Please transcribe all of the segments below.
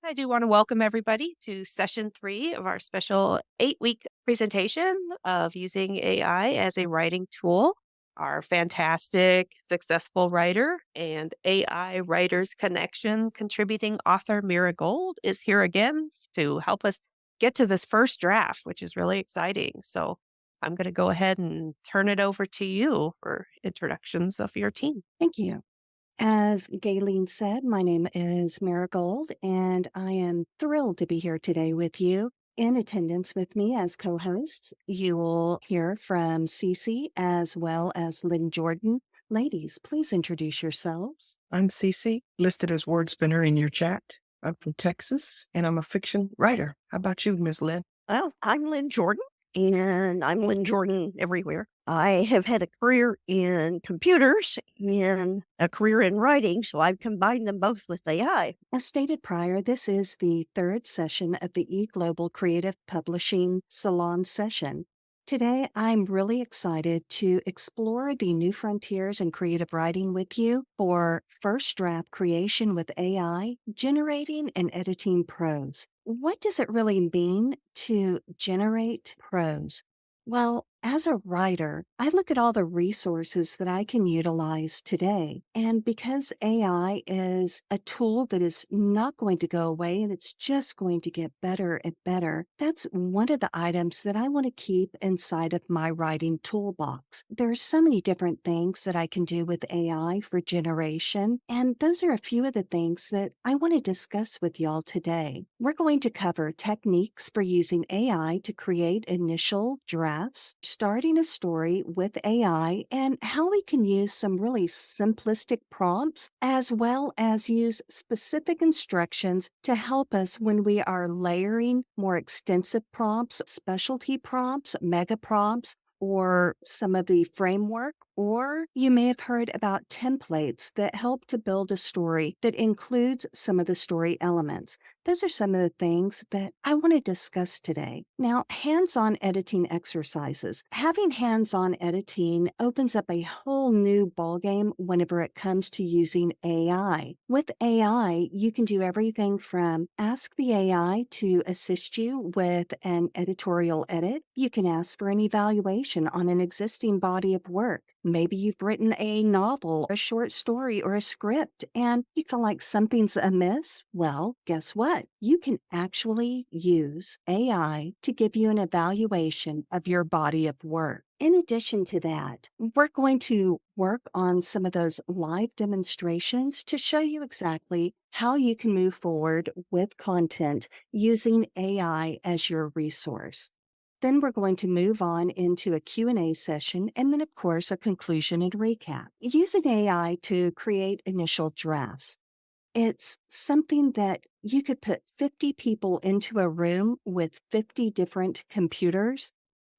I do want to welcome everybody to session 3 of our special 8-week presentation of using AI as a writing tool. Our fantastic, successful writer and AI Writers Connection contributing author Mira Gold is here again to help us get to this first draft, which is really exciting. So I'm going to go ahead and turn it over to you for introductions of your team. Thank you. As Gayleen said, my name is Mira Gold, and I am thrilled to be here today with you. In attendance with me as co hosts, you will hear from Cece as well as Lynn Jordan. Ladies, please introduce yourselves. I'm Cece, listed as WordSpinner in your chat. I'm from Texas, and I'm a fiction writer. How about you, Miss Lynn? Well, I'm Lynn Jordan, and I'm Lynn Jordan everywhere. I have had a career in computers and a career in writing, so I've combined them both with AI. As stated prior, this is the third session of the eGlobal Creative Publishing Salon session. Today, I'm really excited to explore the new frontiers in creative writing with you for first draft creation with AI, generating and editing prose. What does it really mean to generate prose? Well, as a writer, I look at all the resources that I can utilize today. And because AI is a tool that is not going to go away and it's just going to get better and better, that's one of the items that I want to keep inside of my writing toolbox. There are so many different things that I can do with AI for generation, and those are a few of the things that I want to discuss with y'all today. We're going to cover techniques for using AI to create initial drafts, starting a story with AI, and how we can use some really simplistic prompts as well as use specific instructions to help us when we are layering more extensive prompts, specialty prompts, mega prompts, or some of the framework, or you may have heard about templates that help to build a story that includes some of the story elements. Those are some of the things that I want to discuss today. Now, hands-on editing exercises. Having hands-on editing opens up a whole new ballgame whenever it comes to using AI. With AI, you can do everything from ask the AI to assist you with an editorial edit. You can ask for an evaluation on an existing body of work. Maybe you've written a novel, a short story, or a script, and you feel like something's amiss. Well, guess what? You can actually use AI to give you an evaluation of your body of work. In addition to that, we're going to work on some of those live demonstrations to show you exactly how you can move forward with content using AI as your resource. Then we're going to move on into a Q&A session and then, of course, a conclusion and recap. Using AI to create initial drafts. It's something that you could put 50 people into a room with 50 different computers,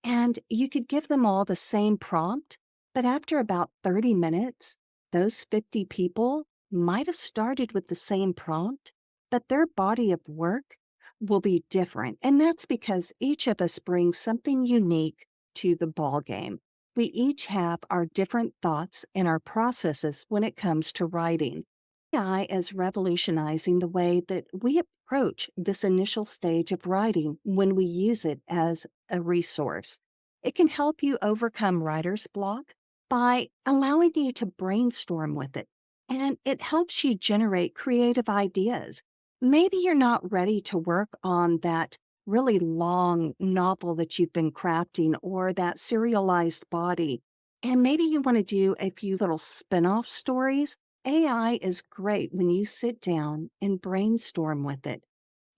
and you could give them all the same prompt, but after about 30 minutes, those 50 people might have started with the same prompt, but their body of work will be different. And that's because each of us brings something unique to the ballgame. We each have our different thoughts and our processes when it comes to writing. AI is revolutionizing the way that we approach this initial stage of writing when we use it as a resource. It can help you overcome writer's block by allowing you to brainstorm with it, and it helps you generate creative ideas. Maybe you're not ready to work on that really long novel that you've been crafting or that serialized body, and maybe you want to do a few little spin off stories. AI is great when you sit down and brainstorm with it.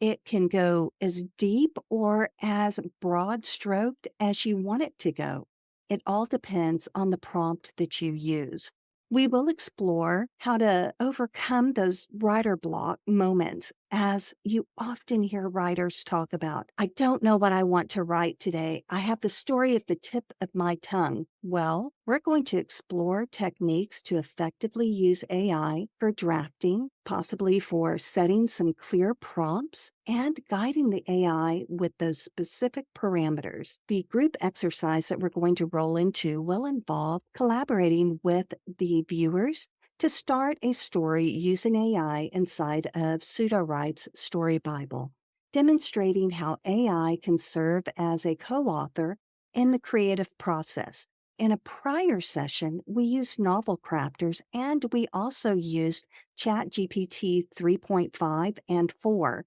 It can go as deep or as broad stroked as you want it to go. It all depends on the prompt that you use. We will explore how to overcome those writer block moments, as you often hear writers talk about. I don't know what I want to write today. I have the story at the tip of my tongue. Well, we're going to explore techniques to effectively use AI for drafting, possibly for setting some clear prompts and guiding the AI with those specific parameters. The group exercise that we're going to roll into will involve collaborating with the viewers To start a story using AI inside of SudoWrite's Story Bible, demonstrating how AI can serve as a co-author in the creative process. In a prior session, we used novel crafters and we also used ChatGPT 3.5 and 4.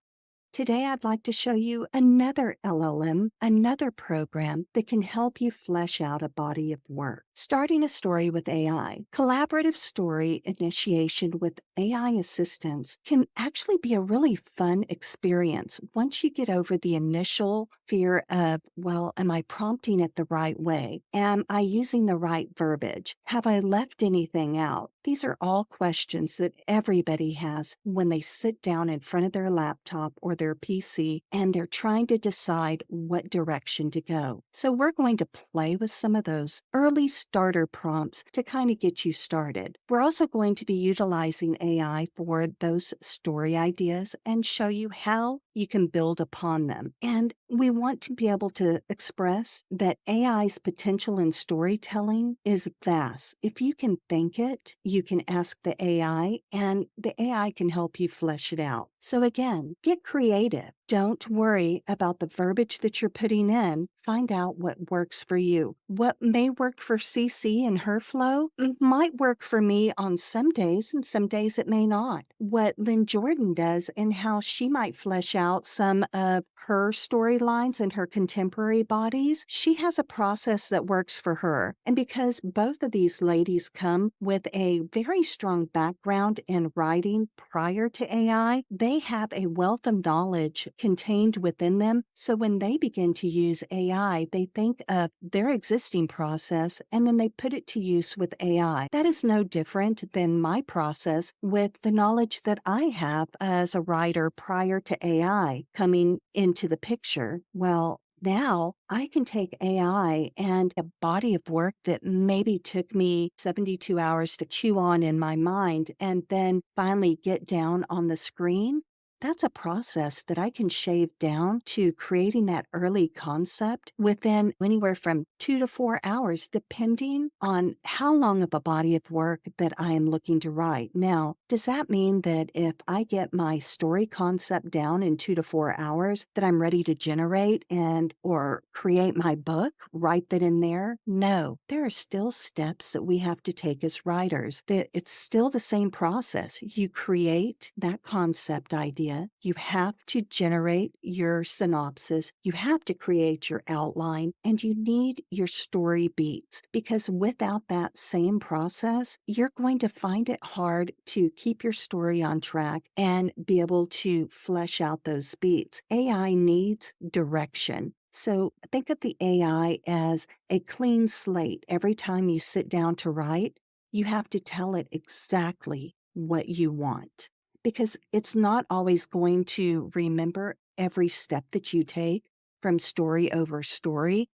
Today, I'd like to show you another LLM, another program that can help you flesh out a body of work. Starting a story with AI. Collaborative story initiation with AI assistance can actually be a really fun experience once you get over the initial fear of, well, am I prompting it the right way? Am I using the right verbiage? Have I left anything out? These are all questions that everybody has when they sit down in front of their laptop or their PC and they're trying to decide what direction to go. So we're going to play with some of those early starter prompts to kind of get you started. We're also going to be utilizing AI for those story ideas and show you how you can build upon them. And we want to be able to express that AI's potential in storytelling is vast. If you can think it, you can ask the AI, and the AI can help you flesh it out. So again, get creative. Don't worry about the verbiage that you're putting in. Find out what works for you. What may work for CC and her flow might work for me on some days, and some days it may not. What Lynn Jordan does and how she might flesh out some of her storylines and her contemporary bodies, she has a process that works for her. And because both of these ladies come with a very strong background in writing prior to AI, they have a wealth of knowledge contained within them. So when they begin to use AI, they think of their existing process and then they put it to use with AI. That is no different than my process with the knowledge that I have as a writer prior to AI coming into the picture. Well, now I can take AI and a body of work that maybe took me 72 hours to chew on in my mind and then finally get down on the screen. That's a process that I can shave down to creating that early concept within anywhere from 2 to 4 hours, depending on how long of a body of work that I am looking to write. Now, does that mean that if I get my story concept down in 2 to 4 hours, that I'm ready to generate and or create my book right then and there? No, there are still steps that we have to take as writers. That it's still the same process. You create that concept idea. You have to generate your synopsis. You have to create your outline and you need your story beats because without that same process, you're going to find it hard to keep your story on track and be able to flesh out those beats. AI needs direction. So think of the AI as a clean slate. Every time you sit down to write, you have to tell it exactly what you want because it's not always going to remember every step that you take from story over story.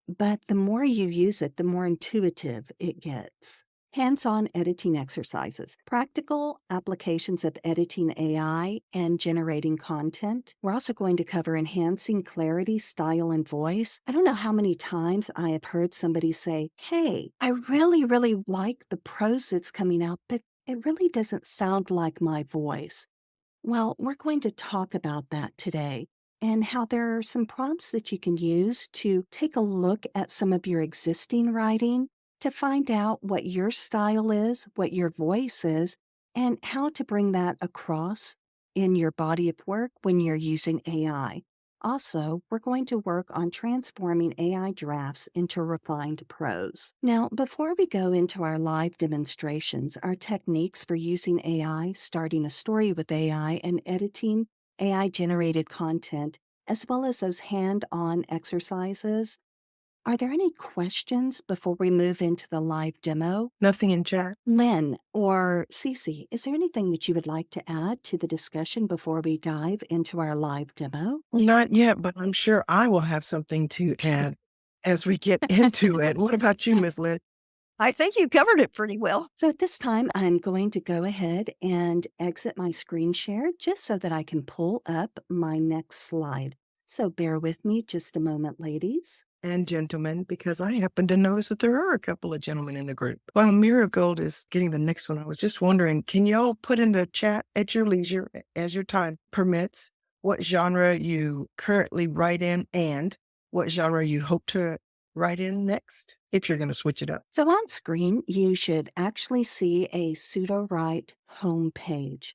But the more you use it, the more intuitive it gets. Hands-on editing exercises, practical applications of editing AI and generating content. We're also going to cover enhancing clarity, style, and voice. I don't know how many times I have heard somebody say, hey, I really, really like the prose that's coming out, but it really doesn't sound like my voice. Well, we're going to talk about that today and how there are some prompts that you can use to take a look at some of your existing writing to find out what your style is, what your voice is, and how to bring that across in your body of work when you're using AI. Also, we're going to work on transforming AI drafts into refined prose. Now, before we go into our live demonstrations, our techniques for using AI, starting a story with AI, and editing AI-generated content, as well as those hand-on exercises, are there any questions before we move into the live demo? Nothing in chat. Lynn or Cece, is there anything that you would like to add to the discussion before we dive into our live demo? Not yet, but I'm sure I will have something to add as we get into it. What about you, Miss Lynn? I think you covered it pretty well. So at this time, I'm going to go ahead and exit my screen share just so that I can pull up my next slide. So bear with me just a moment, ladies. and gentlemen, because I happen to notice that there are a couple of gentlemen in the group. While Mira Gold is getting the next one, I was just wondering, can y'all put in the chat at your leisure, as your time permits, what genre you currently write in and what genre you hope to write in next, if you're going to switch it up? So on screen, you should actually see a SudoWrite homepage.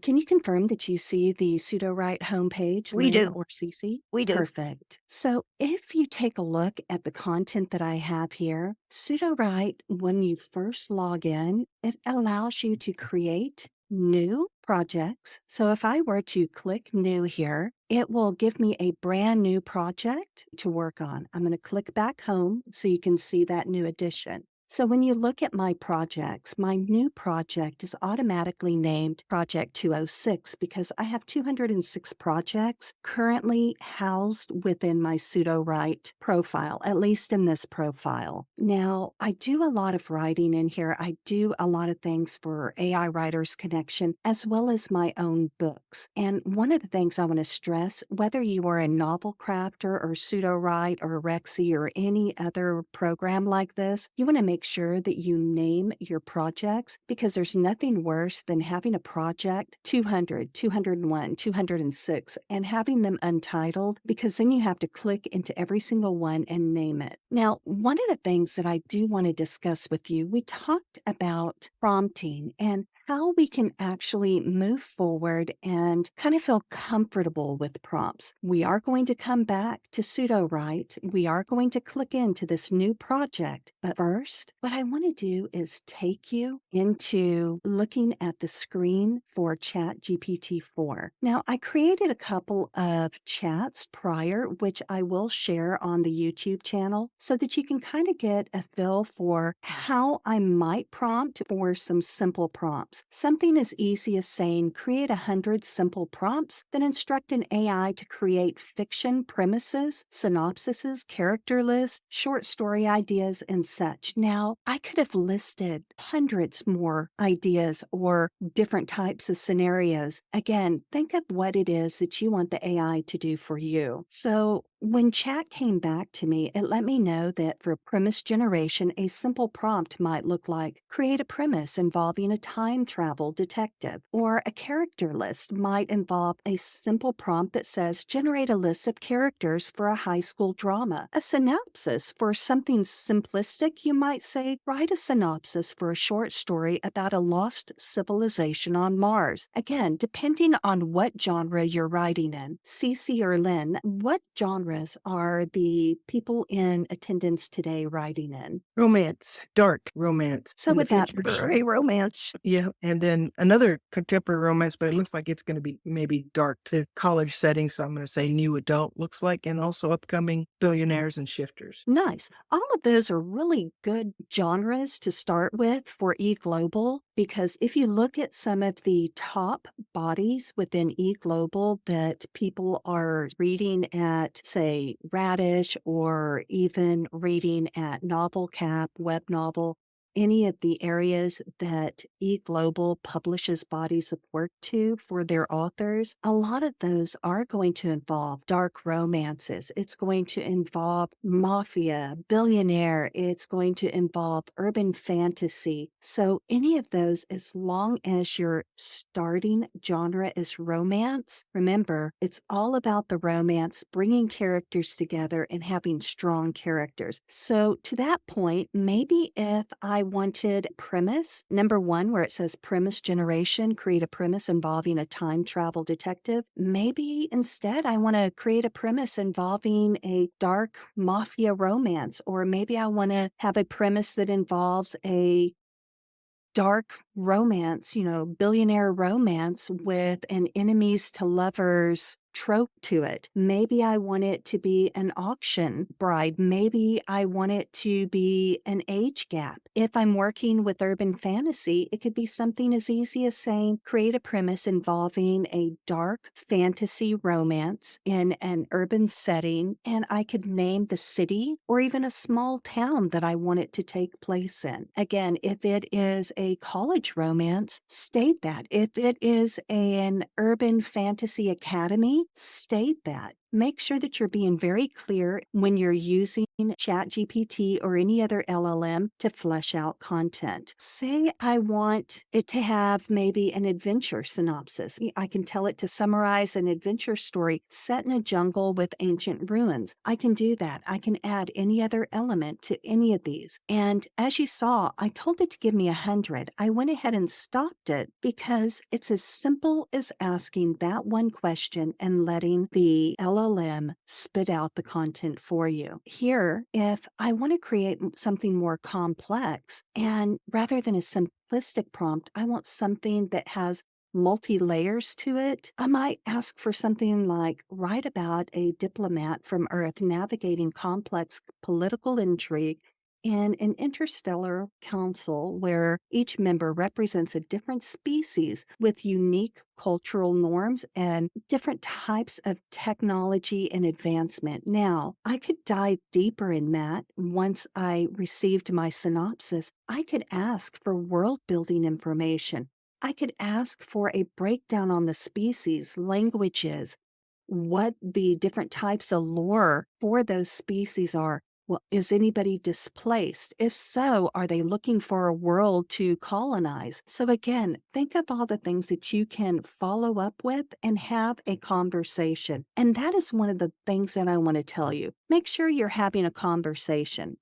Can you confirm that you see the SudoWrite homepage, We Lynn do. or Cece? We do. Perfect. So if you take a look at the content that I have here, SudoWrite, when you first log in, it allows you to create new projects. So if I were to click new here, it will give me a brand new project to work on. I'm going to click back home so you can see that new addition. So when you look at my projects, my new project is automatically named Project 206 because I have 206 projects currently housed within my SudoWrite profile, at least in this profile. Now, I do a lot of writing in here. I do a lot of things for AI Writers Connection, as well as my own books. And one of the things I want to stress, whether you are a novel crafter or SudoWrite or Rexy or any other program like this, you want to make sure that you name your projects because there's nothing worse than having a project 200, 201, 206 and having them untitled because then you have to click into every single one and name it. Now, one of the things that I do want to discuss with you, we talked about prompting and how we can actually move forward and kind of feel comfortable with prompts. We are going to come back to SudoWrite. We are going to click into this new project. But first, what I want to do is take you into looking at the screen for ChatGPT 4. Now, I created a couple of chats prior, which I will share on the YouTube channel so that you can kind of get a feel for how I might prompt for some simple prompts. Something as easy as saying, create 100 simple prompts, then instruct an AI to create fiction premises, synopsises, character lists, short story ideas, and such. Now, I could have listed hundreds more ideas or different types of scenarios. Again, think of what it is that you want the AI to do for you. So when chat came back to me, it let me know that for premise generation, a simple prompt might look like create a premise involving a time travel detective, or a character list might involve a simple prompt that says generate a list of characters for a high school drama. A synopsis for something simplistic, you might say write a synopsis for a short story about a lost civilization on Mars. Again, depending on what genre you're writing in. Cece or Lynn, what genre are the people in attendance today writing in? Romance, dark romance So in the would that future. Contemporary romance. Yeah, and then another contemporary romance, but it looks like it's going to be maybe dark to college setting. So I'm going to say new adult looks like, and also upcoming billionaires and shifters. Nice. All of those are really good genres to start with for eGlobal because if you look at some of the top bodies within eGlobal that people are reading at, say, Radish or even reading at NovelCap, Web Novel, any of the areas that eGlobal publishes bodies of work to for their authors, a lot of those are going to involve dark romances. It's going to involve mafia, billionaire. It's going to involve urban fantasy. So any of those, as long as your starting genre is romance, remember, it's all about the romance, bringing characters together and having strong characters. So to that point, maybe if I wanted premise, number one, where it says premise generation, create a premise involving a time travel detective. Maybe instead I want to create a premise involving a dark mafia romance, or maybe I want to have a premise that involves a dark romance, billionaire romance with an enemies to lovers trope to it. Maybe I want it to be an auction bride. Maybe I want it to be an age gap. If I'm working with urban fantasy, it could be something as easy as saying, create a premise involving a dark fantasy romance in an urban setting, and I could name the city or even a small town that I want it to take place in. Again, if it is a college romance, state that. If it is an urban fantasy academy, state that. make sure that you're being very clear when you're using ChatGPT or any other LLM to flesh out content. Say I want it to have maybe an adventure synopsis. I can tell it to summarize an adventure story set in a jungle with ancient ruins. I can do that. I can add any other element to any of these. And as you saw, I told it to give me 100. I went ahead and stopped it because it's as simple as asking that one question and letting the LLM spit out the content for you. Here, if I want to create something more complex, and rather than a simplistic prompt, I want something that has multi layers to it, I might ask for something like write about a diplomat from Earth navigating complex political intrigue in an interstellar council where each member represents a different species with unique cultural norms and different types of technology and advancement. Now, I could dive deeper in that once I received my synopsis. I could ask for world building information. I could ask for a breakdown on the species, languages, what the different types of lore for those species are. Well, is anybody displaced? If so, are they looking for a world to colonize? So again, think of all the things that you can follow up with and have a conversation. And that is one of the things that I want to tell you. Make sure you're having a conversation.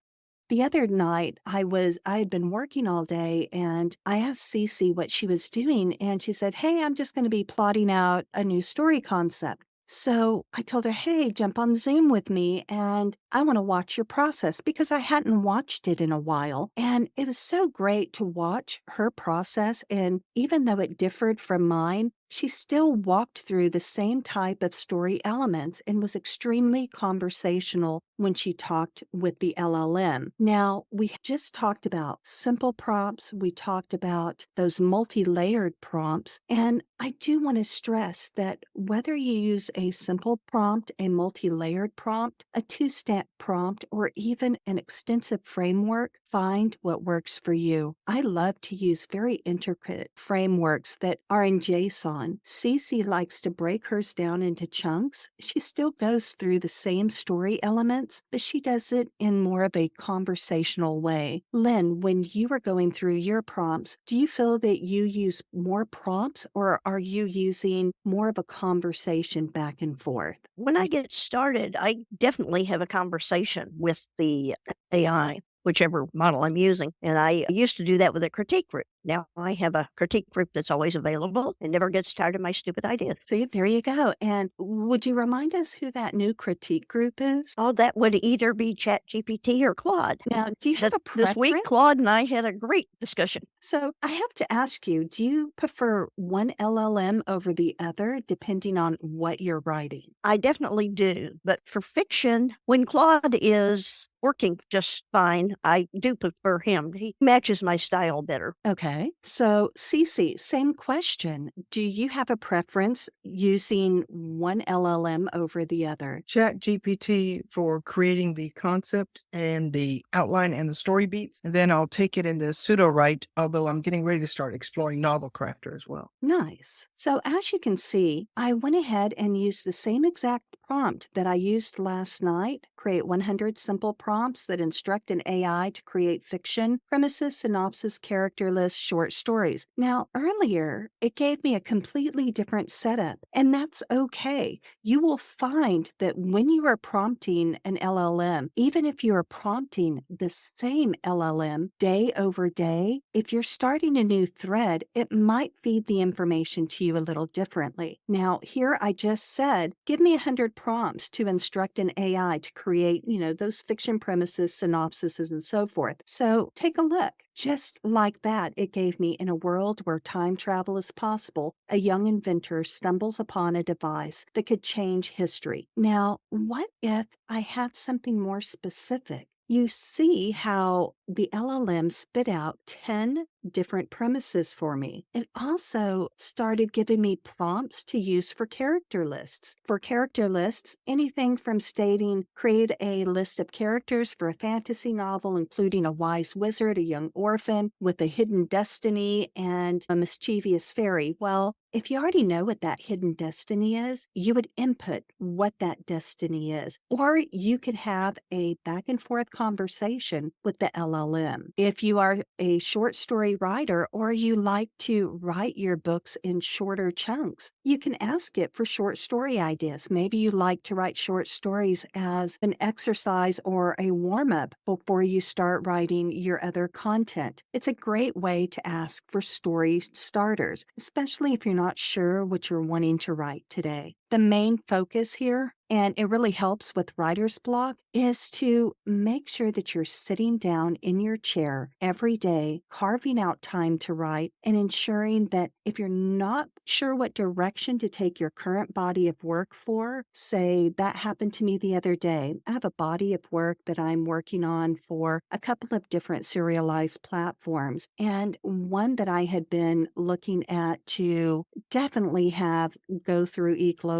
The other night, I had been working all day and I asked Cece what she was doing, and she said, "Hey, I'm just going to be plotting out a new story concept." So I told her, "Hey, jump on Zoom with me and I want to watch your process," because I hadn't watched it in a while. And it was so great to watch her process. And even though it differed from mine, she still walked through the same type of story elements and was extremely conversational when she talked with the LLM. Now, we just talked about simple prompts. We talked about those multi-layered prompts. And I do want to stress that whether you use a simple prompt, a multi-layered prompt, a two-step prompt, or even an extensive framework, find what works for you. I love to use very intricate frameworks that are in JSON. Cece likes to break hers down into chunks. She still goes through the same story elements, but she does it in more of a conversational way. Lynn, when you are going through your prompts, do you feel that you use more prompts or are you using more of a conversation back and forth? When I get started, I definitely have a conversation with the AI, whichever model I'm using. And I used to do that with a critique group. Now I have a critique group that's always available and never gets tired of my stupid ideas. See, there you go. And would you remind us who that new critique group is? All that would either be ChatGPT or Claude. Now, do you have a This week, preference? Claude and I had a great discussion. So I have to ask you, do you prefer one LLM over the other depending on what you're writing? I definitely do. But for fiction, when Claude is working just fine, I do prefer him. He matches my style better. Okay. So, Cece, same question. Do you have a preference using one LLM over the other? Chat GPT for creating the concept and the outline and the story beats. And then I'll take it into SudoWrite, although I'm getting ready to start exploring Novel Crafter as well. Nice. So, as you can see, I went ahead and used the same exact prompt that I used last night. Create 100 simple prompts that instruct an AI to create fiction, premises, synopsis, character lists, short stories. Now, earlier, it gave me a completely different setup, and that's okay. You will find that when you are prompting an LLM, even if you are prompting the same LLM day over day, if you're starting a new thread, it might feed the information to you a little differently. Now, here I just said, give me 100 prompts to instruct an AI to create, those fiction premises, synopsises, and so forth. So take a look. Just like that, it gave me in a world where time travel is possible, a young inventor stumbles upon a device that could change history. Now, what if I had something more specific? You see how the LLM spit out 10 different premises for me. It also started giving me prompts to use for character lists. For character lists, anything from stating, create a list of characters for a fantasy novel, including a wise wizard, a young orphan with a hidden destiny, and a mischievous fairy. Well, if you already know what that hidden destiny is, you would input what that destiny is. Or you could have a back and forth conversation with the LLM. If you are a short story writer or you like to write your books in shorter chunks, you can ask it for short story ideas. Maybe you like to write short stories as an exercise or a warm up before you start writing your other content. It's a great way to ask for story starters, especially if you're not sure what you're wanting to write today. The main focus here, and it really helps with writer's block, is to make sure that you're sitting down in your chair every day, carving out time to write, and ensuring that if you're not sure what direction to take your current body of work for, say that happened to me the other day. I have a body of work that I'm working on for a couple of different serialized platforms, and one that I had been looking at to definitely have go through eGlobal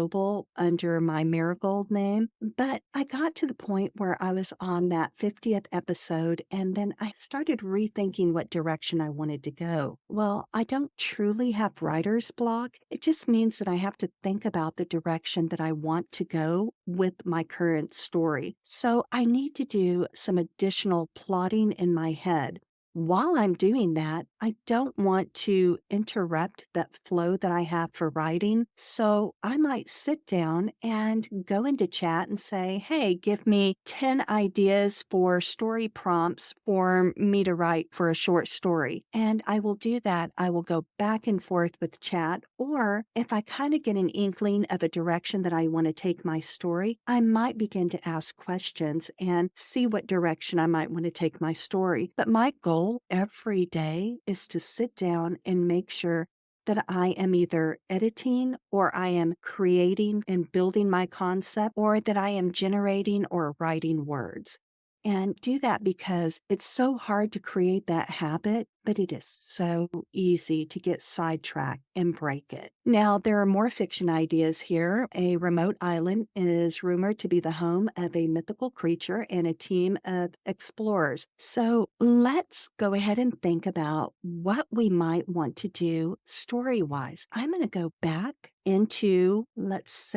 under my Mira Gold name. But I got to the point where I was on that 50th episode, and then I started rethinking what direction I wanted to go. Well, I don't truly have writer's block. It just means that I have to think about the direction that I want to go with my current story. So I need to do some additional plotting in my head. While I'm doing that, I don't want to interrupt that flow that I have for writing. So I might sit down and go into chat and say, hey, give me 10 ideas for story prompts for me to write for a short story. And I will do that. I will go back and forth with chat. Or if I kind of get an inkling of a direction that I want to take my story, I might begin to ask questions and see what direction I might want to take my story. But my goal every day is to sit down and make sure that I am either editing or I am creating and building my concept or that I am generating or writing words. And do that because it's so hard to create that habit, but it is so easy to get sidetracked and break it. Now, there are more fiction ideas here. A remote island is rumored to be the home of a mythical creature and a team of explorers. So let's go ahead and think about what we might want to do story wise. I'm going to go back into, let's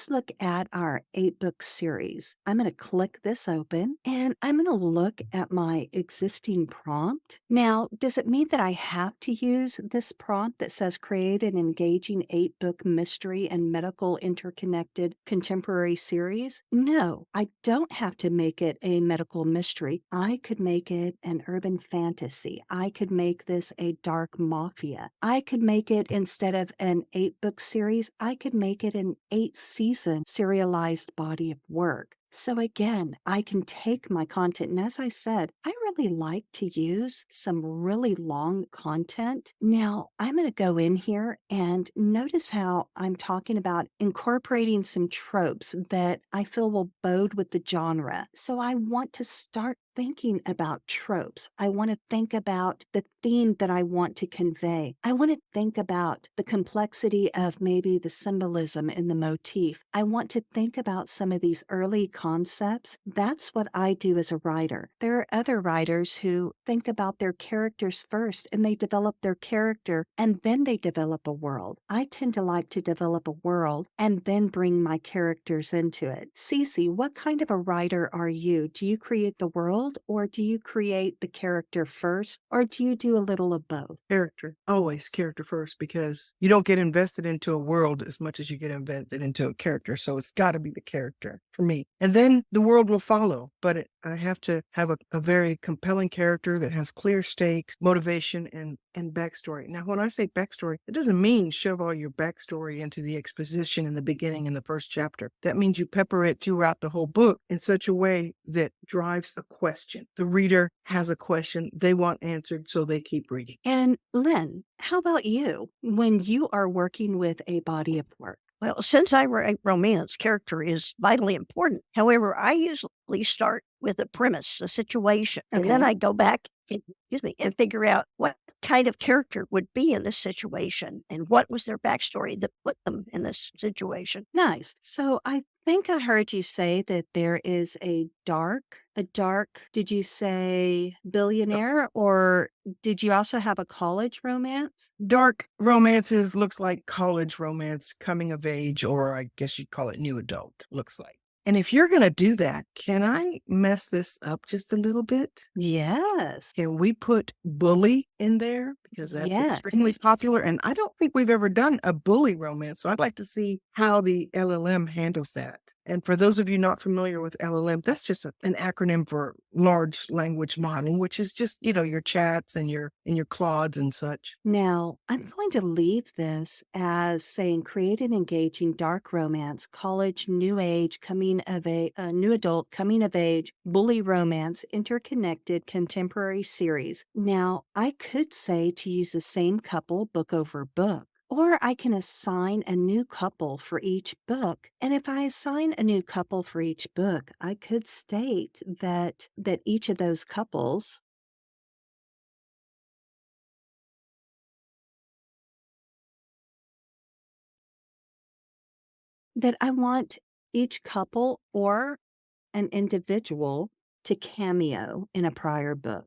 look at our 8-book series. I'm going to click this open and I'm going to look at my existing prompt. Now, does it mean that I have to use this prompt that says create an engaging 8-book mystery and medical interconnected contemporary series? No, I don't have to make it a medical mystery. I could make it an urban fantasy. I could make this a dark mafia. I could make it, instead of an 8-book series, I could make it an 8-season serialized body of work. So again, I can take my content, and as I said, I really like to use some really long content. Now, I'm going to go in here and notice how I'm talking about incorporating some tropes that I feel will bode with the genre. So I want to start thinking about tropes. I want to think about the theme that I want to convey. I want to think about the complexity of maybe the symbolism in the motif. I want to think about some of these early concepts. That's what I do as a writer. There are other writers who think about their characters first and they develop their character and then they develop a world. I tend to like to develop a world and then bring my characters into it. Cece, what kind of a writer are you? Do you create the world or do you create the character first or do you do a little of both? Character, always character first, because you don't get invested into a world as much as you get invested into a character. So it's got to be the character for me. And then the world will follow. But I have to have a very compelling character that has clear stakes, motivation, and backstory. Now, when I say backstory, it doesn't mean shove all your backstory into the exposition in the beginning in the first chapter. That means you pepper it throughout the whole book in such a way that drives a question. The reader has a question they want answered, so they keep reading. And Lynn, how about you when you are working with a body of work? Well, since I write romance, character is vitally important. However, I usually start with a premise, a situation, and then Okay. I go back excuse me, and figure out what kind of character would be in this situation and what was their backstory that put them in this situation. Nice. So I think I heard you say that there is did you say billionaire or did you also have a college romance? Dark romances looks like college romance, coming of age, or I guess you'd call it new adult, looks like. And if you're gonna do that, can I mess this up just a little bit? Yes. Can we put bully in there? Because that's Yes. extremely popular, and I don't think we've ever done a bully romance, so I'd like to see how the LLM handles that. And for those of you not familiar with LLM, that's just an acronym for large language model, which is just, your chats and your Claudes and such. Now, I'm going to leave this as saying create an engaging dark romance, college, new age, new adult, coming of age, bully romance, interconnected contemporary series. Now, I could say to use the same couple book over book. Or I can assign a new couple for each book. And if I assign a new couple for each book, I could state that each of those couples that I want each couple or an individual to cameo in a prior book.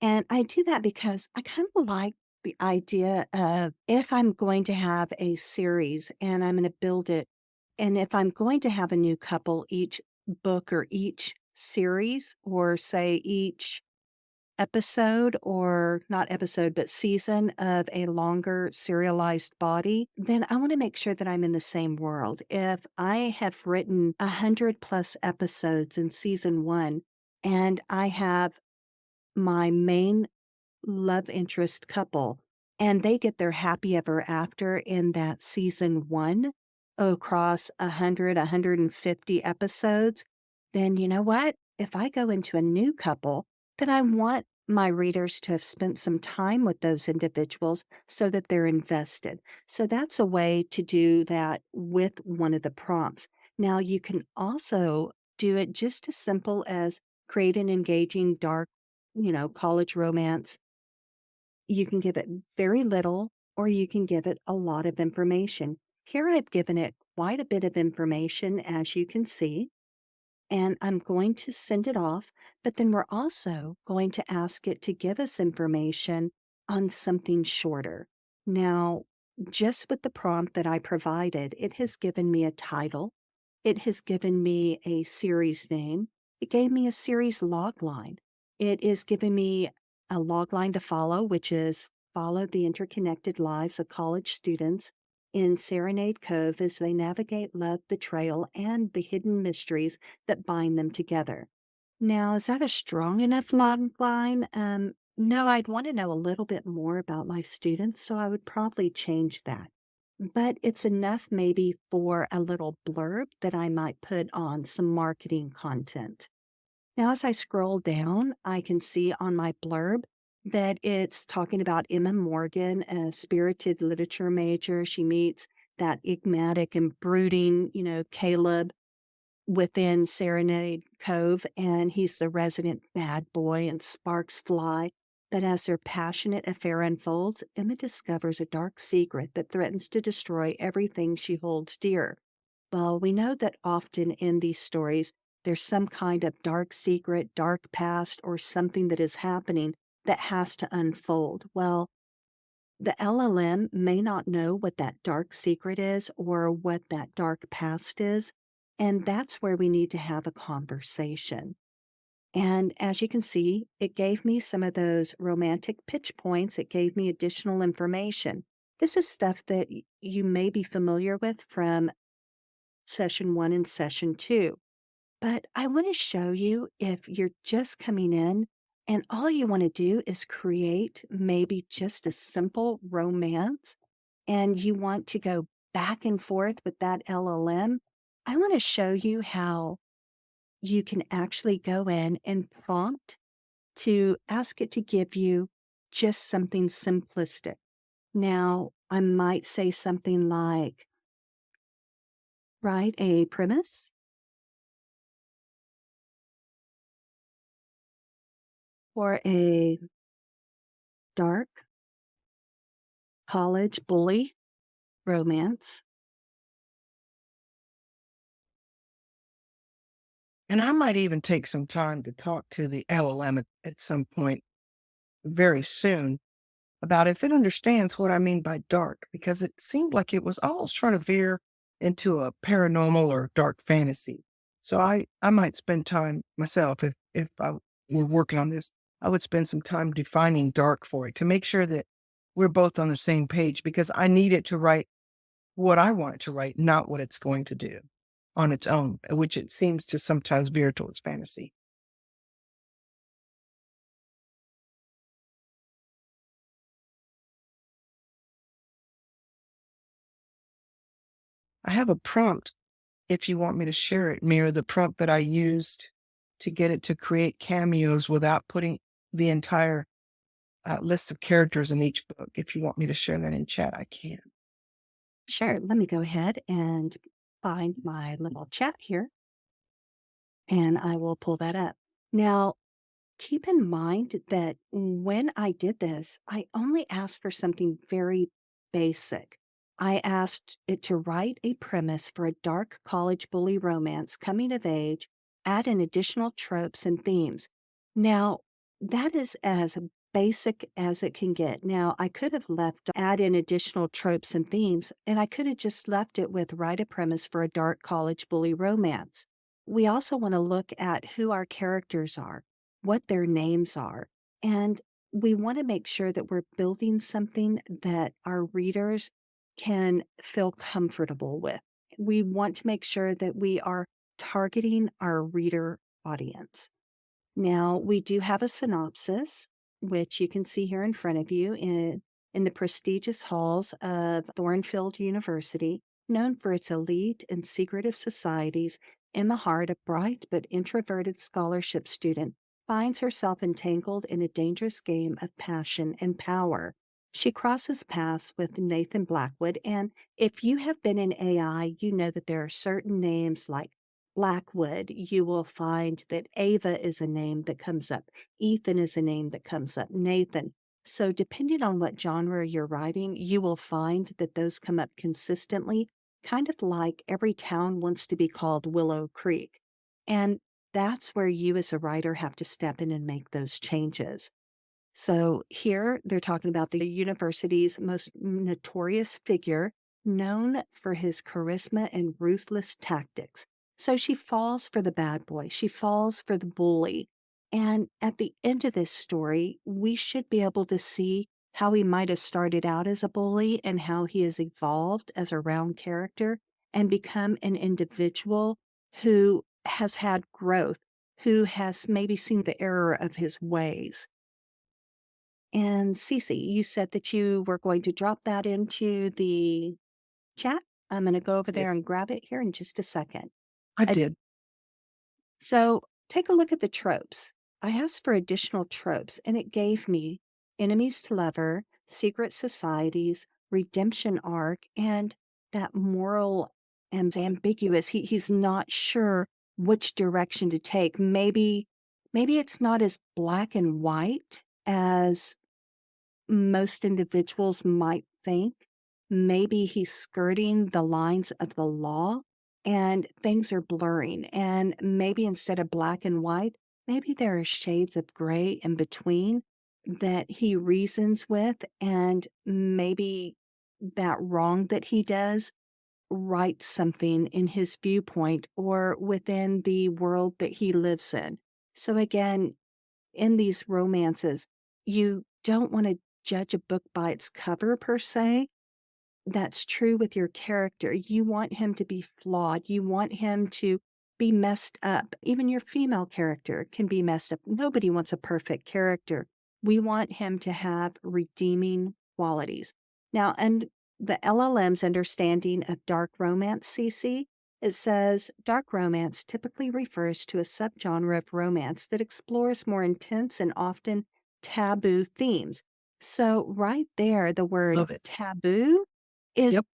And I do that because I kind of like the idea of if I'm going to have a series and I'm going to build it, and if I'm going to have a new couple each book or each series, or say each episode or not episode, but season of a longer serialized body, then I want to make sure that I'm in the same world. If I have written 100 plus episodes in season one and I have my main love interest couple and they get their happy ever after in that season one across 100, 150 episodes, then you know what? If I go into a new couple, then I want my readers to have spent some time with those individuals so that they're invested. So that's a way to do that with one of the prompts. Now, you can also do it just as simple as create an engaging, dark, college romance. You can give it very little or you can give it a lot of information. Here I've given it quite a bit of information, as you can see, and I'm going to send it off, but then we're also going to ask it to give us information on something shorter. Now, just with the prompt that I provided, it has given me a title, it has given me a series name, it gave me a series log line. It is giving me a log line to follow, which is follow the interconnected lives of college students in Serenade Cove as they navigate love, betrayal, and the hidden mysteries that bind them together. Now, is that a strong enough log line? No, I'd want to know a little bit more about my students, so I would probably change that. But it's enough maybe for a little blurb that I might put on some marketing content. Now, as I scroll down, I can see on my blurb that it's talking about Emma Morgan, a spirited literature major. She meets that enigmatic and brooding, Caleb within Serenade Cove, and he's the resident bad boy and sparks fly. But as their passionate affair unfolds, Emma discovers a dark secret that threatens to destroy everything she holds dear. Well, we know that often in these stories, there's some kind of dark secret, dark past, or something that is happening that has to unfold. Well, the LLM may not know what that dark secret is or what that dark past is. And that's where we need to have a conversation. And as you can see, it gave me some of those romantic pitch points. It gave me additional information. This is stuff that you may be familiar with from session one and session two. But I want to show you if you're just coming in and all you want to do is create maybe just a simple romance and you want to go back and forth with that LLM. I want to show you how you can actually go in and prompt to ask it to give you just something simplistic. Now, I might say something like, write a premise for a dark college bully romance. And I might even take some time to talk to the LLM at some point very soon about if it understands what I mean by dark, because it seemed like it was almost trying to veer into a paranormal or dark fantasy. So I might spend time myself if I were working on this. I would spend some time defining dark for it to make sure that we're both on the same page because I need it to write what I want it to write, not what it's going to do on its own, which it seems to sometimes veer towards fantasy. I have a prompt if you want me to share it, Mira, the prompt that I used to get it to create cameos without putting the entire list of characters in each book. If you want me to share that in chat, I can. Sure, let me go ahead and find my little chat here, and I will pull that up. Now, keep in mind that when I did this, I only asked for something very basic. I asked it to write a premise for a dark college bully romance coming of age, add in additional tropes and themes. Now, that is as basic as it can get. Now, I could have left add in additional tropes and themes, and I could have just left it with write a premise for a dark college bully romance. We also want to look at who our characters are, what their names are. And we want to make sure that we're building something that our readers can feel comfortable with. We want to make sure that we are targeting our reader audience. Now, we do have a synopsis, which you can see here in front of you in the prestigious halls of Thornfield University, known for its elite and secretive societies. Emma Hart, a bright but introverted scholarship student, finds herself entangled in a dangerous game of passion and power. She crosses paths with Nathan Blackwood, and if you have been in AI, you know that there are certain names like Blackwood. You will find that Ava is a name that comes up. Ethan is a name that comes up. Nathan. So, depending on what genre you're writing, you will find that those come up consistently, kind of like every town wants to be called Willow Creek. And that's where you, as a writer, have to step in and make those changes. So here they're talking about the university's most notorious figure, known for his charisma and ruthless tactics. So she falls for the bad boy, she falls for the bully. And at the end of this story, we should be able to see how he might have started out as a bully and how he has evolved as a round character and become an individual who has had growth, who has maybe seen the error of his ways. And Cece, you said that you were going to drop that into the chat. I'm going to go over Yeah, there and grab it here in just a second. I Uh, did. so take a look at the tropes. I asked for additional tropes, and it gave me enemies to lover, secret societies, redemption arc, and that moral and ambiguous. He's not sure which direction to take. Maybe it's not as black and white as most individuals might think. Maybe he's skirting the lines of the law and things are blurring. And maybe instead of black and white, maybe there are shades of gray in between that he reasons with. And maybe that wrong that he does writes something in his viewpoint or within the world that he lives in. So again, in these romances, you don't want to judge a book by its cover per se. That's true with your character. You want him to be flawed. You want him to be messed up. Even your female character can be messed up. Nobody wants a perfect character. We want him to have redeeming qualities. Now, and the LLM's understanding of dark romance, CC, it says dark romance typically refers to a subgenre of romance that explores more intense and often taboo themes. So, right there, the word Love it. taboo is Yep.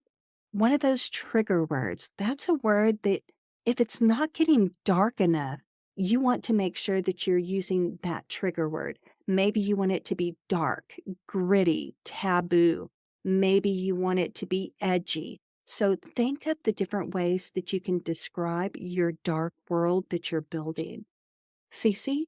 one of those trigger words. That's a word that if it's not getting dark enough, you want to make sure that you're using that trigger word. Maybe you want it to be dark, gritty, taboo. Maybe you want it to be edgy. So think of the different ways that you can describe your dark world that you're building. Cece,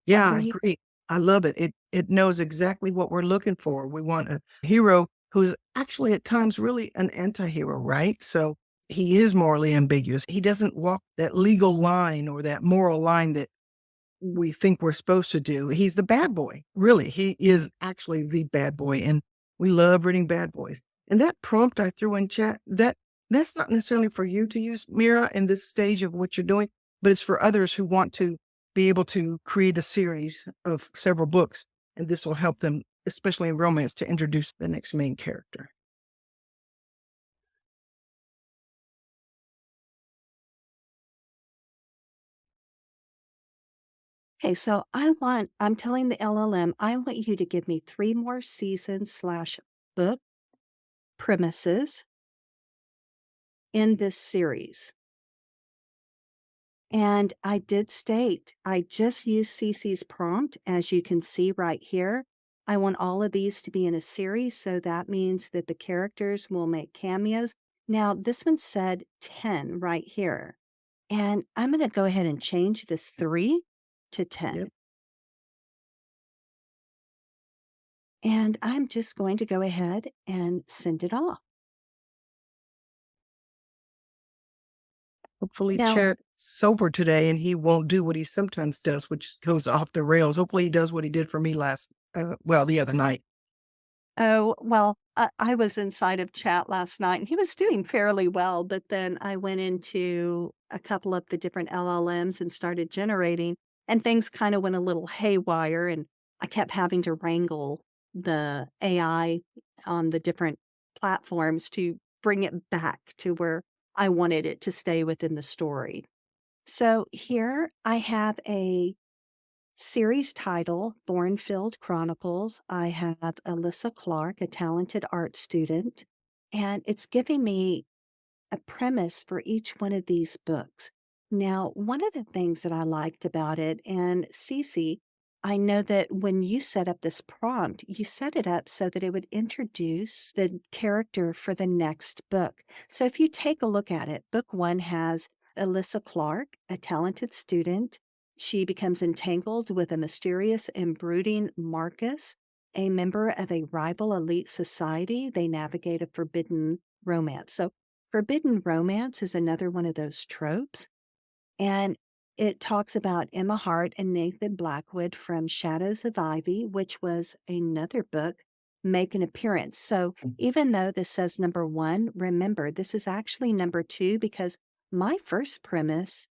Yeah, what I do you agree. I love it. It knows exactly what we're looking for. We want a hero who's actually at times really an anti-hero, right? So he is morally ambiguous. He doesn't walk that legal line or that moral line that we think we're supposed to do. He's the bad boy. Really, he is actually the bad boy, and we love reading bad boys. And that prompt I threw in chat, that's not necessarily for you to use, Mira, in this stage of what you're doing, but it's for others who want to be able to create a series of several books, and this will help them, especially in romance, to introduce the next main character. Okay, so I'm telling the LLM, I want you to give me 3 more season/book premises in this series. And I did state, I just used Cece's prompt, as you can see right here. I want all of these to be in a series, so that means that the characters will make cameos. Now, this one said 10 right here, and I'm gonna go ahead and change this 3 to 10. Yep. And I'm just going to go ahead and send it off. Hopefully, Now, Chad's sober today and he won't do what he sometimes does, which goes off the rails. Hopefully, he does what he did for me the other night. oh, well, I was inside of chat last night and he was doing fairly well, but then I went into a couple of the different LLMs and started generating, and things kind of went a little haywire. And I kept having to wrangle the AI on the different platforms to bring it back to where I wanted it to stay within the story. So here I have a series title, Thornfield Chronicles. I have Alyssa Clark, a talented art student, and it's giving me a premise for each one of these books. Now, one of the things that I liked about it, and Cece, I know that when you set up this prompt, you set it up so that it would introduce the character for the next book. So if you take a look at it, book one has Alyssa Clark, a talented student. She becomes entangled with a mysterious and brooding Marcus, a member of a rival elite society. They navigate a forbidden romance. So forbidden romance is another one of those tropes, and it talks about Emma Hart and Nathan Blackwood from Shadows of Ivy, which was another book, make an appearance. So even though this says number 1, remember, this is actually number 2 because my first premise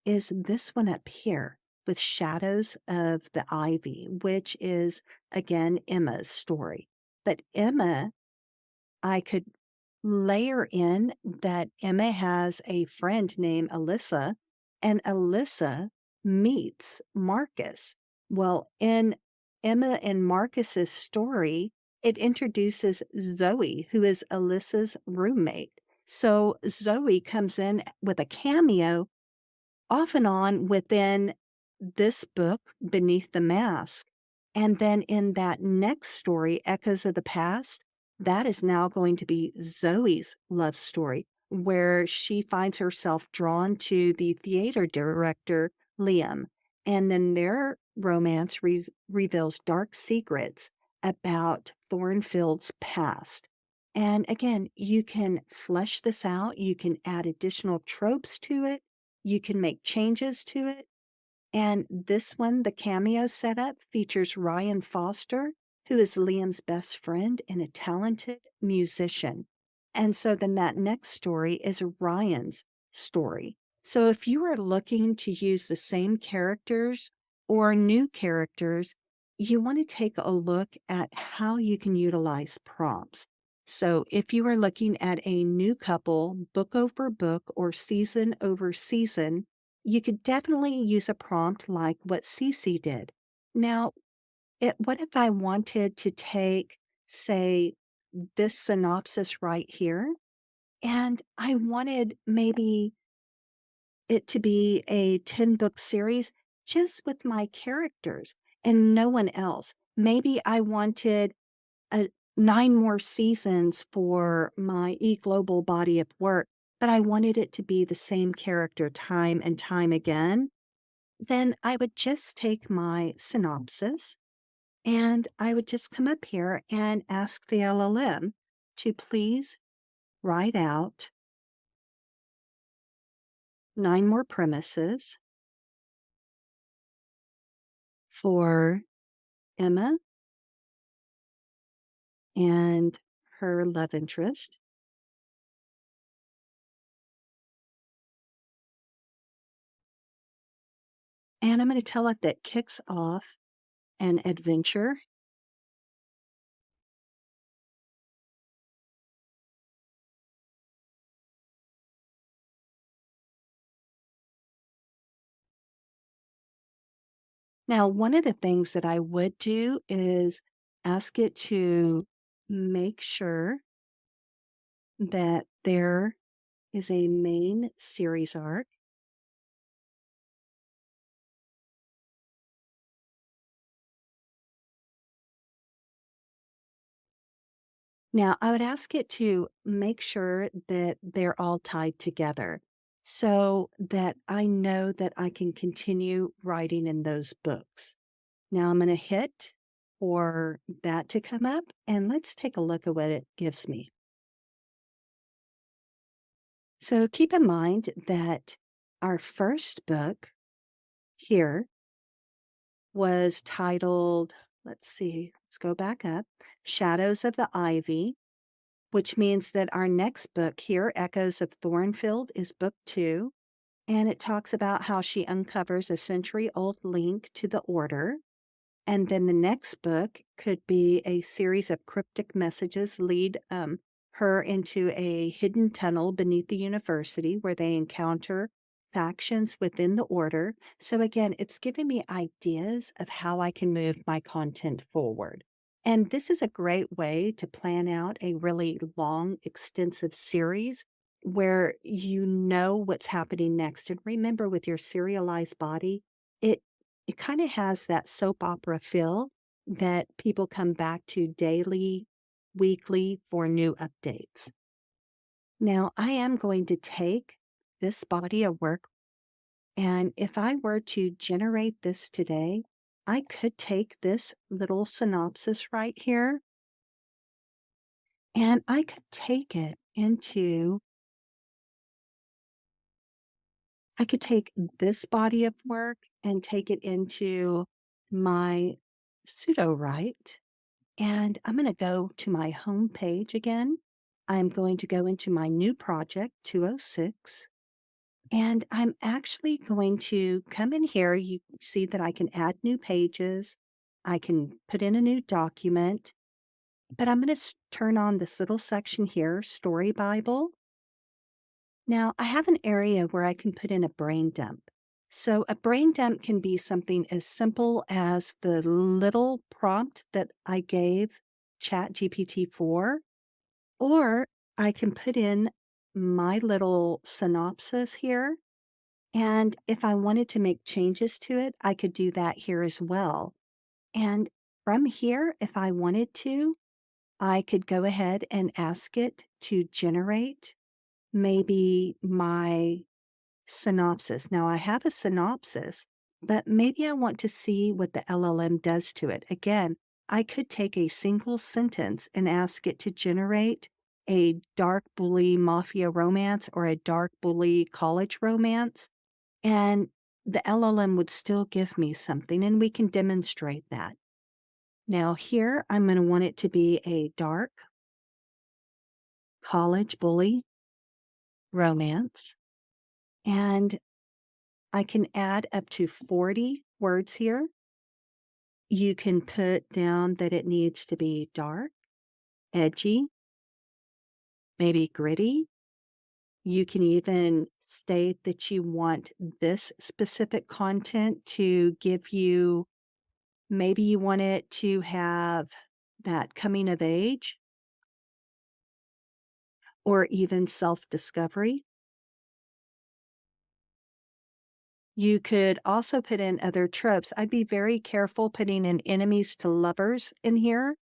is this one up here with Shadows of the Ivy, which is, again, Emma's story. But Emma, I could layer in that Emma has a friend named Alyssa, and Alyssa meets Marcus. Well, in Emma and Marcus's story, it introduces Zoe, who is Alyssa's roommate. So Zoe comes in with a cameo off and on within this book, Beneath the Mask. And then in that next story, Echoes of the Past, that is now going to be Zoe's love story, where she finds herself drawn to the theater director, Liam. And then their romance reveals dark secrets about Thornfield's past. And again, you can flesh this out, you can add additional tropes to it, you can make changes to it. And this one, the cameo setup, features Ryan Foster, who is Liam's best friend and a talented musician. And so then that next story is Ryan's story. So if you are looking to use the same characters or new characters, you want to take a look at how you can utilize prompts. So if you are looking at a new couple, book over book or season over season, you could definitely use a prompt like what Cece did. Now, what if I wanted to take, say, this synopsis right here And I wanted maybe it to be a 10-book series just with my characters and no one else. Maybe I wanted a 9 more seasons for my eGlobal body of work, but I wanted it to be the same character time and time again. Then I would just take my synopsis and I would just come up here and ask the LLM to please write out 9 more premises for Emma and her love interest. And I'm going to tell it that kicks off an adventure. Now, one of the things that I would do is ask it to make sure that there is a main series arc. Now, I would ask it to make sure that they're all tied together so that I know that I can continue writing in those books. Now I'm going to hit for that to come up and let's take a look at what it gives me. So keep in mind that our first book here was titled, let's see, let's go back up, Shadows of the Ivy, which means that our next book here, Echoes of Thornfield, is book 2. And it talks about how she uncovers a century-old link to the order. And then the next book could be a series of cryptic messages lead her into a hidden tunnel beneath the university where they encounter factions within the order. So again, it's giving me ideas of how I can move my content forward. And this is a great way to plan out a really long, extensive series where you know what's happening next. And remember, with your serialized body, it it kinda has that soap opera feel that people come back to daily, weekly for new updates. Now, I am going to take this body of work, and if I were to generate this today, I could take this little synopsis right here, and I could take it into I could take this body of work and take it into my SudoWrite. And I'm going to go to my home page again. I'm going to go into my new project, 206, and I'm actually going to come in here. You see that I can add new pages. I can put in a new document, but I'm going to turn on this little section here, Story Bible. Now, I have an area where I can put in a brain dump. So, a brain dump can be something as simple as the little prompt that I gave ChatGPT 4, or I can put in my little synopsis here. And if I wanted to make changes to it, I could do that here as well. And from here, if I wanted to, I could go ahead and ask it to generate maybe my synopsis. Now I have a synopsis, but maybe I want to see what the LLM does to it. Again, I could take a single sentence and ask it to generate a dark bully mafia romance or a dark bully college romance, and the LLM would still give me something, and we can demonstrate that. Now, here I'm going to want it to be a dark college bully romance, and I can add up to 40 words here. You can put down that it needs to be dark, edgy, maybe gritty. You can even state that you want this specific content to give you, maybe you want it to have that coming of age, or even self discovery. You could also put in other tropes. I'd be very careful putting in enemies to lovers in here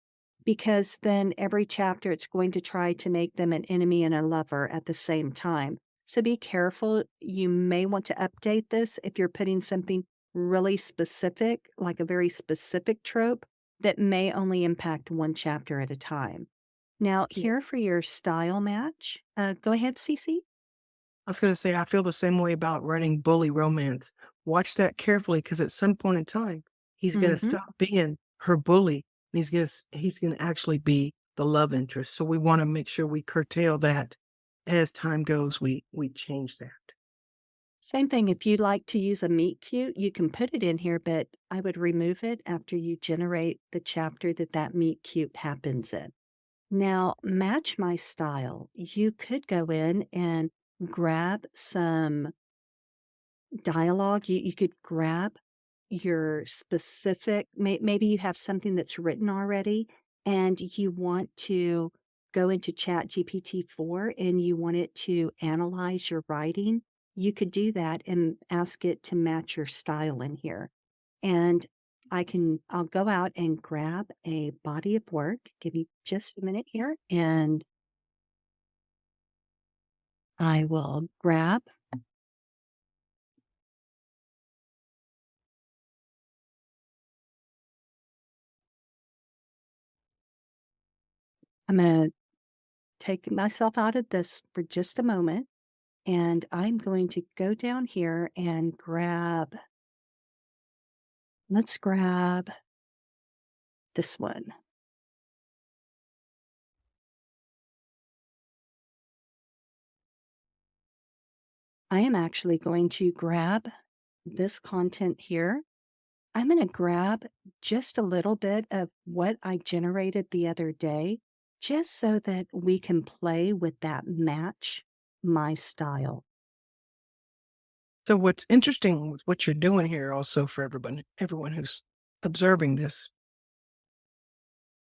because then every chapter it's going to try to make them an enemy and a lover at the same time. So be careful. You may want to update this if you're putting something really specific, like a very specific trope that may only impact one chapter at a time. Now, Yeah. here for your style match, go ahead, Cece. I was going to say, I feel the same way about writing bully romance. Watch that carefully because at some point in time, he's going to Hmm. stop being her bully and he's going to actually be the love interest. So we want to make sure we curtail that as time goes. We change that. Same thing, if you'd like to use a meet cute, you can put it in here, but I would remove it after you generate the chapter that that meet cute happens in. Now, match my style. You could go in and grab some dialogue. You could grab your specific, maybe you have something that's written already and you want to go into ChatGPT 4 and you want it to analyze your writing. You could do that and ask it to match your style in here. And I'll go out and grab a body of work. Give me just a minute here. And I will grab, I'm going to take myself out of this for just a moment. And I'm going to go down here and let's grab this one. I am actually going to grab this content here. I'm going to grab just a little bit of what I generated the other day, just so that we can play with that match my style. So what's interesting with what you're doing here also for everyone who's observing this,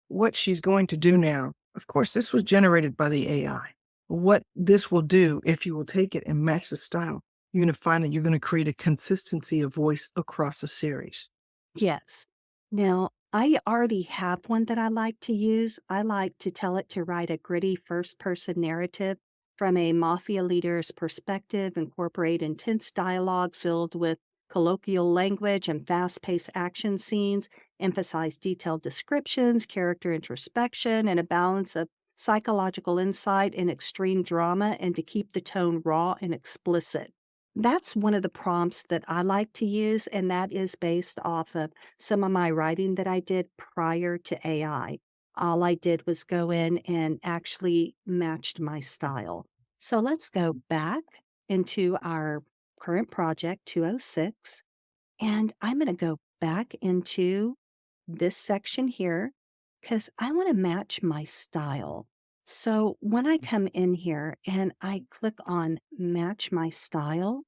what she's going to do now, of course, this was generated by the AI. What this will do, if you will take it and match the style, you're going to find that you're going to create a consistency of voice across a series. Yes. Now, I already have one that I like to use. I like to tell it to write a gritty first person narrative from a mafia leader's perspective, incorporate intense dialogue filled with colloquial language and fast paced action scenes, emphasize detailed descriptions, character introspection, and a balance of psychological insight and extreme drama, and to keep the tone raw and explicit. That's one of the prompts that I like to use, and that is based off of some of my writing that I did prior to AI. All I did was go in and actually matched my style. So let's go back into our current project 206, and I'm going to go back into this section here because I want to match my style. So when I come in here and I click on match my style,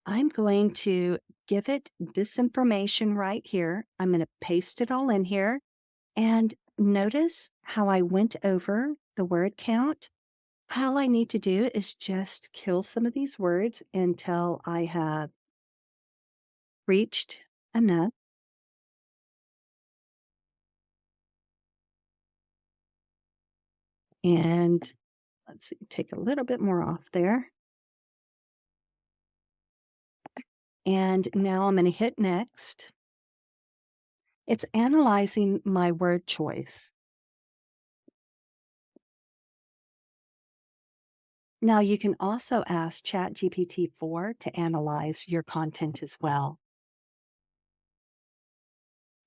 I'm going to give it this information right here. I'm going to paste it all in here. And notice how I went over the word count. All I need to do is just kill some of these words until I have reached enough. And let's see, take a little bit more off there. And now I'm going to hit next. It's analyzing my word choice. Now, you can also ask ChatGPT 4 to analyze your content as well.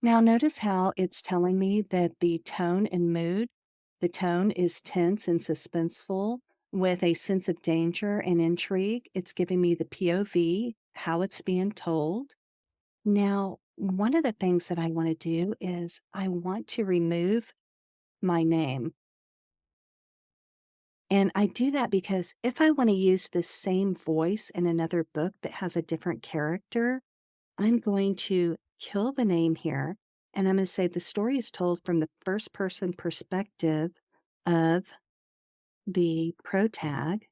Now, notice how it's telling me that the tone and mood, the tone is tense and suspenseful with a sense of danger and intrigue. It's giving me the POV, how it's being told. Now, one of the things that I want to do is I want to remove my name. And I do that because if I want to use the same voice in another book that has a different character, I'm going to kill the name here. And I'm going to say the story is told from the first person perspective of the protag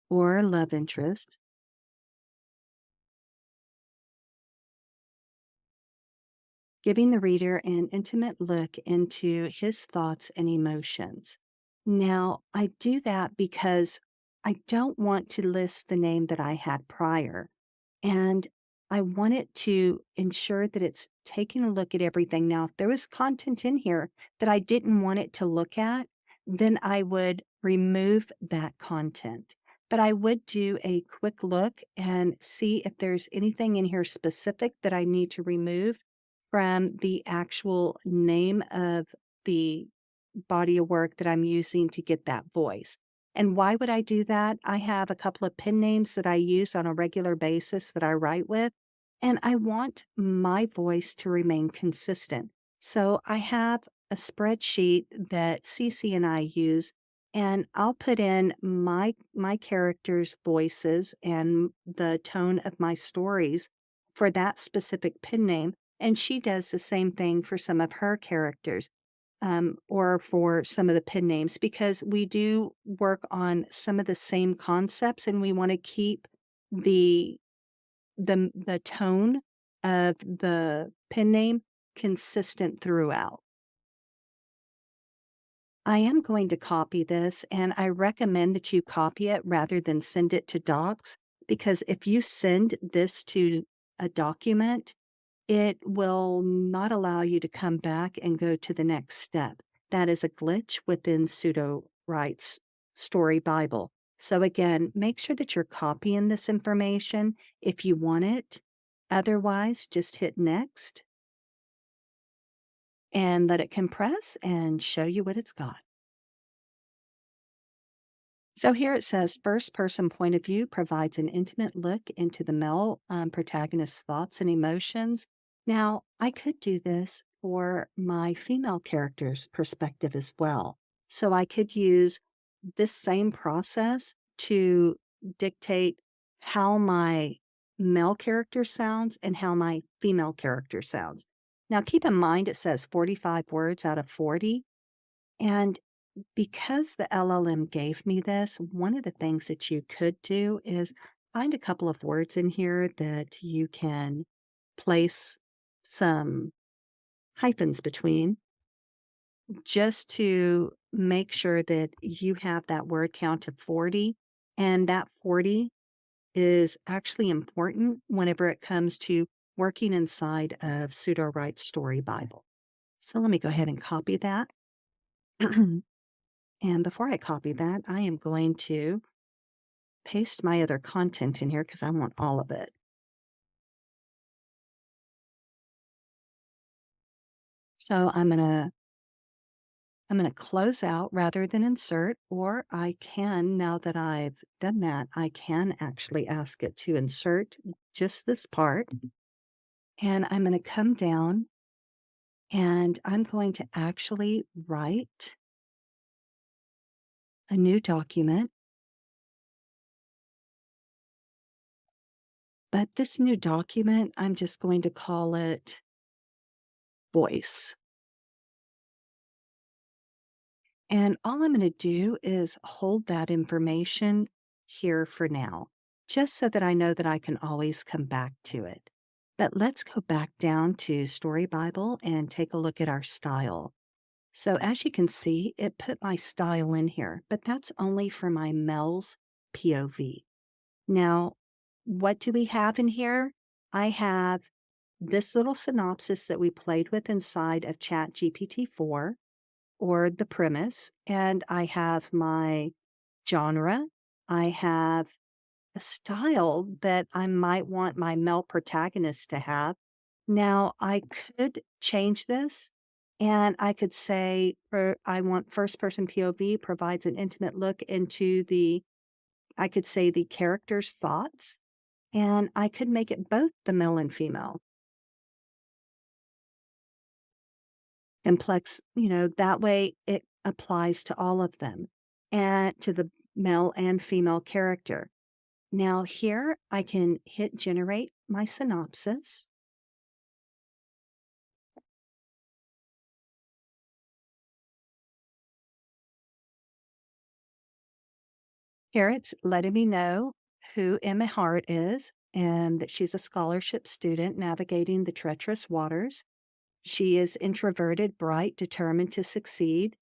or love interest, giving the reader an intimate look into his thoughts and emotions. Now, I do that because I don't want to list the name that I had prior. And I want it to ensure that it's taking a look at everything. Now, if there was content in here that I didn't want it to look at, then I would remove that content. But I would do a quick look and see if there's anything in here specific that I need to remove from the actual name of the body of work that I'm using to get that voice. And why would I do that? I have a couple of pen names that I use on a regular basis that I write with, and I want my voice to remain consistent. So I have a spreadsheet that Cece and I use, and I'll put in my characters' voices and the tone of my stories for that specific pen name. And she does the same thing for some of her characters or for some of the pen names because we do work on some of the same concepts and we want to keep the the tone of the pen name consistent throughout. I am going to copy this and I recommend that you copy it rather than send it to docs because if you send this to a document, it will not allow you to come back and go to the next step. That is a glitch within SudoWrite's Story Bible. So again, make sure that you're copying this information if you want it. Otherwise, just hit next and let it compress and show you what it's got. So here it says first person point of view provides an intimate look into the male protagonist's thoughts and emotions. Now, I could do this for my female character's perspective as well. So I could use this same process to dictate how my male character sounds and how my female character sounds. Now, keep in mind it says 45 words out of 40. And because the LLM gave me this, one of the things that you could do is find a couple of words in here that you can place some hyphens between just to make sure that you have that word count of 40. And that 40 is actually important whenever it comes to working inside of Pseudo-Write's Story Bible. So let me go ahead and copy that. And before I copy that, I am going to paste my other content in here because I want all of it. So I'm gonna close out rather than insert, or I can, now that I've done that, I can actually ask it to insert just this part. And I'm gonna come down and I'm going to actually write a new document. But this new document, I'm just going to call it voice. And all I'm going to do is hold that information here for now, just so that I know that I can always come back to it. But let's go back down to Story Bible and take a look at our style. So as you can see, it put my style in here, but that's only for my Mel's POV. Now, what do we have in here? I have this little synopsis that we played with inside of ChatGPT 4 or the premise, and I have my genre. I have a style that I might want my male protagonist to have. Now, I could change this and I could say, I want first person POV provides an intimate look into I could say the character's thoughts, and I could make it both the male and female. Complex, that way it applies to all of them and to the male and female character. Now here I can hit generate my synopsis. Here it's letting me know who Emma Hart is and that she's a scholarship student navigating the treacherous waters. She is introverted, bright, determined to succeed.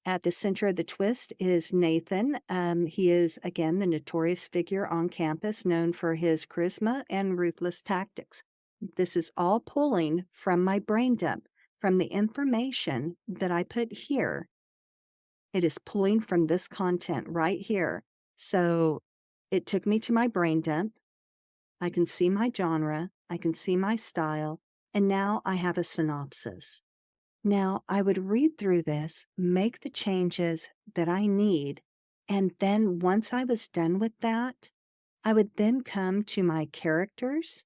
At the center of the twist is Nathan. He is, again, the notorious figure on campus known for his charisma and ruthless tactics. This is all pulling from my brain dump, from the information that I put here. It is pulling from this content right here. So it took me to my brain dump. I can see my genre, I can see my style, and now I have a synopsis. Now, I would read through this, make the changes that I need, and then once I was done with that, I would then come to my characters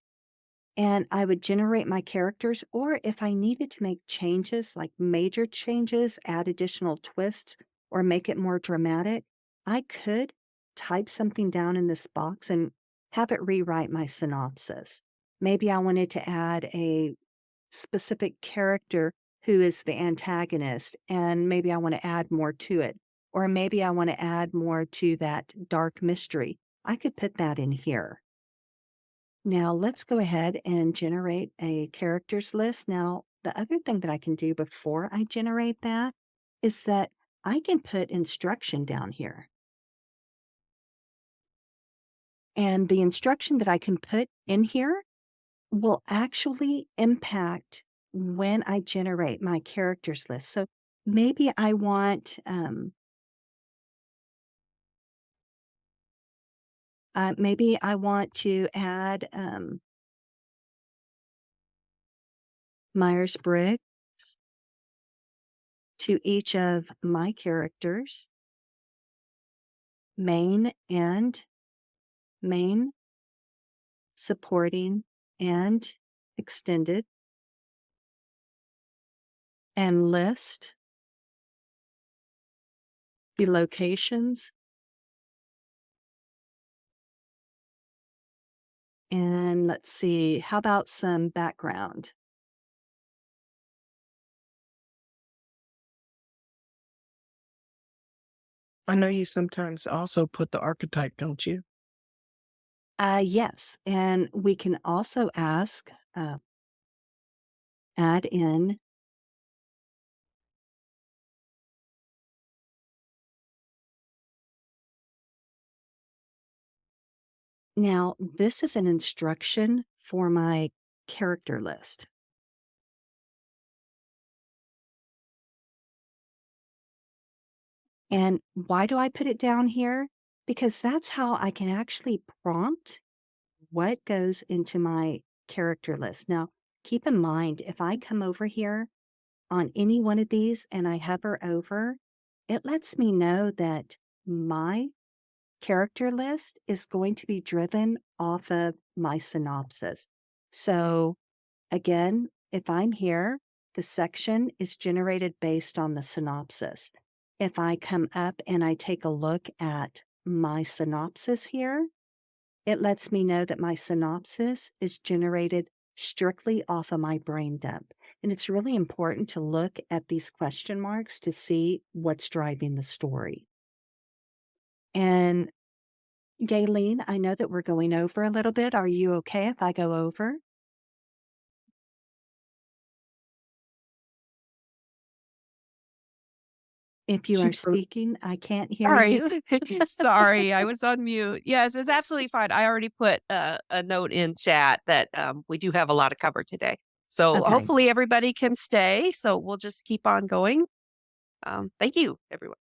and I would generate my characters. Or if I needed to make changes, like major changes, add additional twists, or make it more dramatic, I could type something down in this box and have it rewrite my synopsis. Maybe I wanted to add a specific character who is the antagonist, and maybe I want to add more to it. Or maybe I want to add more to that dark mystery. I could put that in here. Now let's go ahead and generate a characters list. Now, the other thing that I can do before I generate that is that I can put instruction down here. And the instruction that I can put in here will actually impact when I generate my characters list. So maybe I want to add Myers-Briggs to each of my characters, main and main, supporting and extended, and list the locations. And let's see, how about some background? I know you sometimes also put the archetype, don't you? Yes, and we can also ask, add in now, this is an instruction for my character list. And why do I put it down here? Because that's how I can actually prompt what goes into my character list. Now, keep in mind, if I come over here on any one of these and I hover over, it lets me know that my character list is going to be driven off of my synopsis. So again, if I'm here, the section is generated based on the synopsis. If I come up and I take a look at my synopsis here, it lets me know that my synopsis is generated strictly off of my brain dump. And it's really important to look at these question marks to see what's driving the story. And Gayleen, I know that we're going over a little bit. Are you okay if I go over? If you are Keep pro speaking, I can't hear Sorry. you. Sorry, I was on mute. Yes, it's absolutely fine. I already put a note in chat that we do have a lot of cover today. So Okay, hopefully everybody can stay. So we'll just keep on going. Thank you, everyone.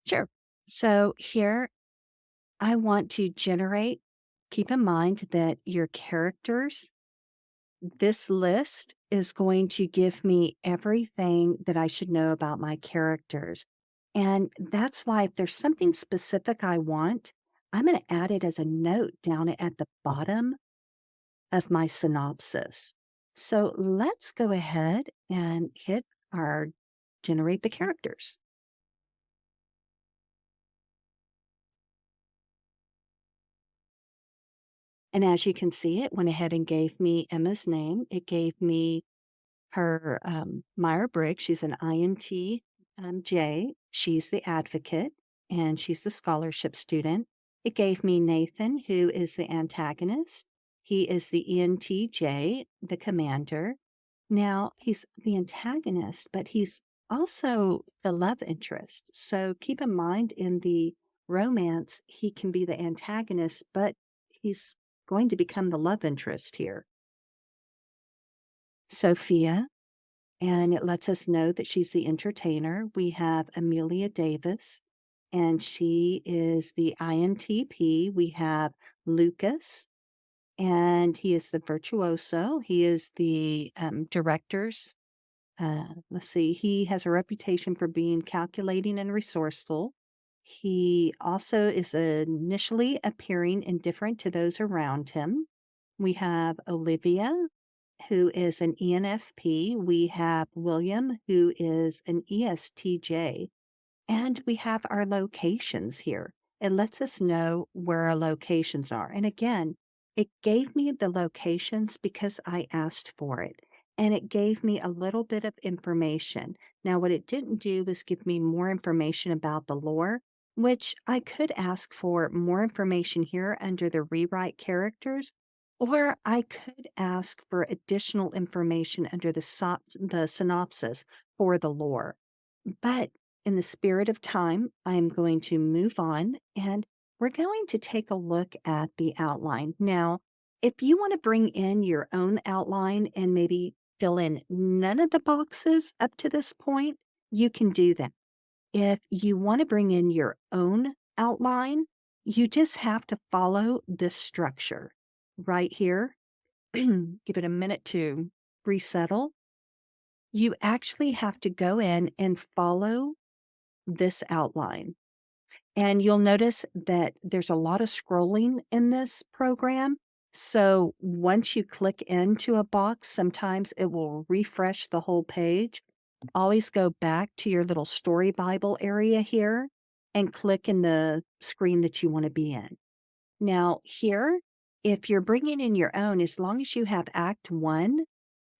sure. So here I want to generate, keep in mind that your characters, this list is going to give me everything that I should know about my characters. And that's why if there's something specific I want, I'm going to add it as a note down at the bottom of my synopsis. So let's go ahead and hit our generate the characters. And as you can see, it went ahead and gave me Emma's name. It gave me her Myra Briggs. She's an INT J. She's the advocate and she's the scholarship student. It gave me Nathan, who is the antagonist. He is the ENTJ, the commander. Now, he's the antagonist, but he's also the love interest. So keep in mind in the romance, he can be the antagonist, but he's going to become the love interest here. Sophia, and it lets us know that she's the entertainer. We have Amelia Davis, and she is the INTP. We have Lucas, and he is the virtuoso. He is the director's. Let's see, he has a reputation for being calculating and resourceful. He also is initially appearing indifferent to those around him. We have Olivia, who is an ENFP. We have William, who is an ESTJ. And we have our locations here. It lets us know where our locations are. And again, it gave me the locations because I asked for it. And it gave me a little bit of information. Now, what it didn't do was give me more information about the lore, which I could ask for more information here under the rewrite characters, or I could ask for additional information under the synopsis for the lore. But in the spirit of time, I am going to move on and we're going to take a look at the outline. Now, if you want to bring in your own outline and maybe fill in none of the boxes up to this point, you can do that. If you want to bring in your own outline, you just have to follow this structure right here. Give it a minute to resettle. You actually have to go in and follow this outline. And you'll notice that there's a lot of scrolling in this program. So once you click into a box, sometimes it will refresh the whole page. Always go back to your little story Bible area here and click in the screen that you want to be in. Now, here, if you're bringing in your own, as long as you have Act 1